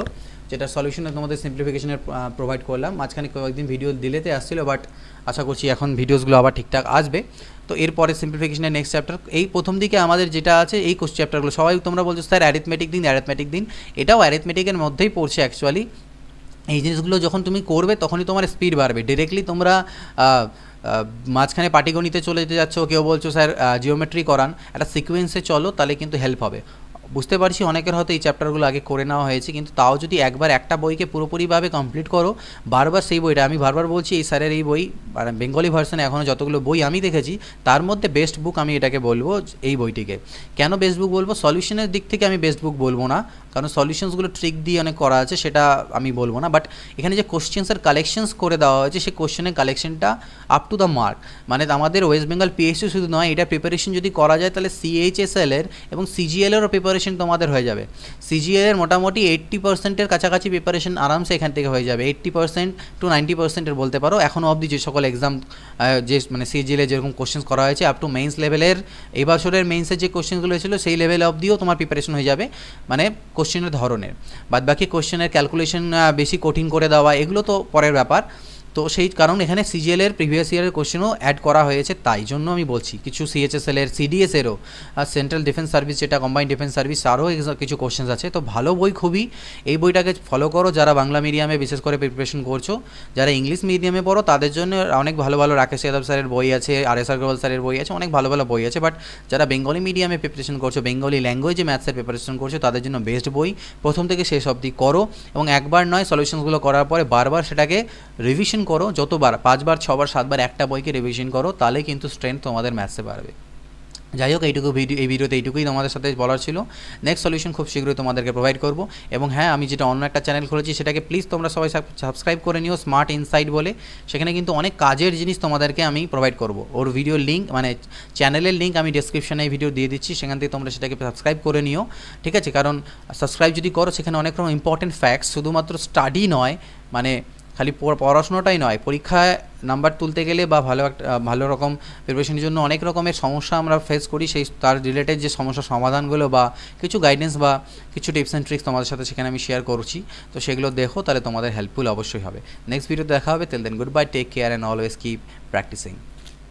যেটা সলিউশনে তোমাদের সিম্পলিফিকেশনের প্রোভাইড করলাম। মাঝখানে কয়েকদিন ভিডিও ডিলেতে আসছিলো, বাট আশা করছি এখন ভিডিওসগুলো আবার ঠিকঠাক আসবে। তো এরপরে সিম্পলিফিকেশনের নেক্সট চ্যাপ্টার, এই প্রথম দিকে আমাদের যেটা আছে এই চ্যাপ্টারগুলো সবাই তোমরা বলছো স্যার অ্যারিথমেটিক দিন, এটাও অ্যারিথমেটিকের মধ্যেই পড়ছে অ্যাকচুয়ালি। এই জিনিসগুলো যখন তুমি করবে তখনই তোমার স্পিড বাড়বে। ডিরেক্টলি তোমরা মাঝখানে পাটিগণিতে চলে যেতে যাচ্ছ, কেউ বলছো স্যার জিওমেট্রি করান, একটা সিকোয়েন্সে চলো, তাহলে কিন্তু হেল্প হবে। বুঝতে পারছি অনেকের হয়তো এই চ্যাপ্টারগুলো আগে করে নেওয়া হয়েছে, কিন্তু তাও যদি একবার একটা বইকে পুরোপুরিভাবে কমপ্লিট করো, বারবার সেই বইটা, আমি বারবার বলছি এই স্যারের এই বই বেঙ্গলি ভার্সনে এখনও যতগুলো বই আমি দেখেছি তার মধ্যে বেস্ট বুক আমি এটাকে বলবো, এই বইটিকে। কেন বেস্ট বুক বলবো, সলিউশনের দিক থেকে আমি বেস্ট বুক বলবো না, কারণ সলিউশনসগুলো ট্রিক দিয়ে অনেক করা আছে, সেটা আমি বলবো না। বাট এখানে যে কোশ্চেন্সের কালেকশনস করে দেওয়া হয়েছে, সেই কোশ্চেনের কালেকশনটা আপ টু দ্য মার্ক। মানে আমাদের ওয়েস্ট বেঙ্গল পিএসসি শুধু নয়, এটা প্রিপারেশন যদি করা যায় তাহলে সিএইচএসএল এর এবং সিজিএলেরও প্রিপারেশন তোমাদের হয়ে যাবে। সিজিএল এর মোটামুটি 80%-এর কাছাকাছি প্রিপারেশন আরামসে এখান থেকে হয়ে যাবে, 80% to 90%-এর বলতে পারো। এখনও অবধি যে সকল এক্সাম যে মানে সিজিএলে যেরকম কোশ্চেন্স করা হয়েছে আপ টু মেইনস লেভেলের, এই বছরের মেইনসের যে কোশ্চেনগুলো ছিল সেই লেভেল অবধিও তোমার প্রিপারেশন হয়ে যাবে, মানে কোশ্চেনের ধরনের। বাদ বাকি কোশ্চেনের ক্যালকুলেশন বেশি কঠিন করে দেওয়া, এগুলো তো পরের ব্যাপার। তো সেই কারণ এখানে সিজিএলের প্রিভিয়াস ইয়ারের কোশ্চেনও অ্যাড করা হয়েছে, তাই জন্য আমি বলছি। কিছু সিএইচএসএলের, সিডিএসেরও, আর সেন্ট্রাল ডিফেন্স সার্ভিস যেটা কম্বাইন্ড ডিফেন্স সার্ভিস, আরও কিছু কোশ্চেন্স আছে। তো ভালো বই খুবই, এই বইটাকে ফলো করো যারা বাংলা মিডিয়ামে বিশেষ করে প্রিপারেশন করছো। যারা ইংলিশ মিডিয়ামে পড়ো তাদের জন্য অনেক ভালো ভালো রাকেশ যাদব স্যারের বই আছে, আর.এস. আগ্রওয়াল স্যারের বই আছে, অনেক ভালো ভালো বই আছে। বাট যারা বেঙ্গলি মিডিয়ামে প্রিপারেশন করছো, বেঙ্গলি ল্যাঙ্গুয়েজে ম্যাথসের প্রিপারেশন করছো, তাদের জন্য বেস্ট বই। প্রথম থেকে শেষ অবধি করো এবং একবার নয়, সলিউশনসগুলো করার পরে বারবার সেটাকে রিভিশন করো, যতবার 5 বার 6 বার 7 বার একটা বইকে রিভিশন করো, তাহলে কিন্তু স্ট্রেংথ তোমাদের ম্যাথসে বাড়বে। যাই হোক, এই ভিডিওতে এইটুকুই তোমাদের সাথে বলার ছিল। নেক্সট সলিউশন খুব শীঘ্রই তোমাদেরকে প্রোভাইড করব। এবং হ্যাঁ, আমি যেটা অন্য একটা চ্যানেল খুলেছি সেটাকে প্লিজ তোমরা সবাই সাবস্ক্রাইব করে নিও, স্মার্ট ইনসাইট বলে। সেখানে কিন্তু অনেক কাজের জিনিস তোমাদেরকে আমি প্রোভাইড করব। ওর ভিডিও লিঙ্ক মানে চ্যানেলের লিঙ্ক আমি ডেসক্রিপশনে এই ভিডিও দিয়ে দিচ্ছি, সেখান থেকে তোমরা সেটাকে সাবস্ক্রাইব করে নিও, ঠিক আছে? কারণ সাবস্ক্রাইব যদি করো সেখানে অনেক রকম ইম্পর্টেন্ট ফ্যাক্টস, শুধুমাত্র স্টাডি নয়, মানে খালি পড়াশোনাটাই নয়, পরীক্ষায় নাম্বার তুলতে গেলে বা ভালো রকম প্রিপারেশনের জন্য অনেক রকমের সমস্যা আমরা ফেস করি, সেই তার রিলেটেড যে সমস্যার সমাধানগুলো বা কিছু গাইডেন্স বা কিছু টিপস অ্যান্ড ট্রিক্স তোমাদের সাথে সেখানে আমি শেয়ার করছি। তো সেগুলো দেখো, তাহলে তোমাদের হেল্পফুল অবশ্যই হবে। নেক্সট ভিডিওতে দেখা হবে। Till then goodbye, take care and always keep practising.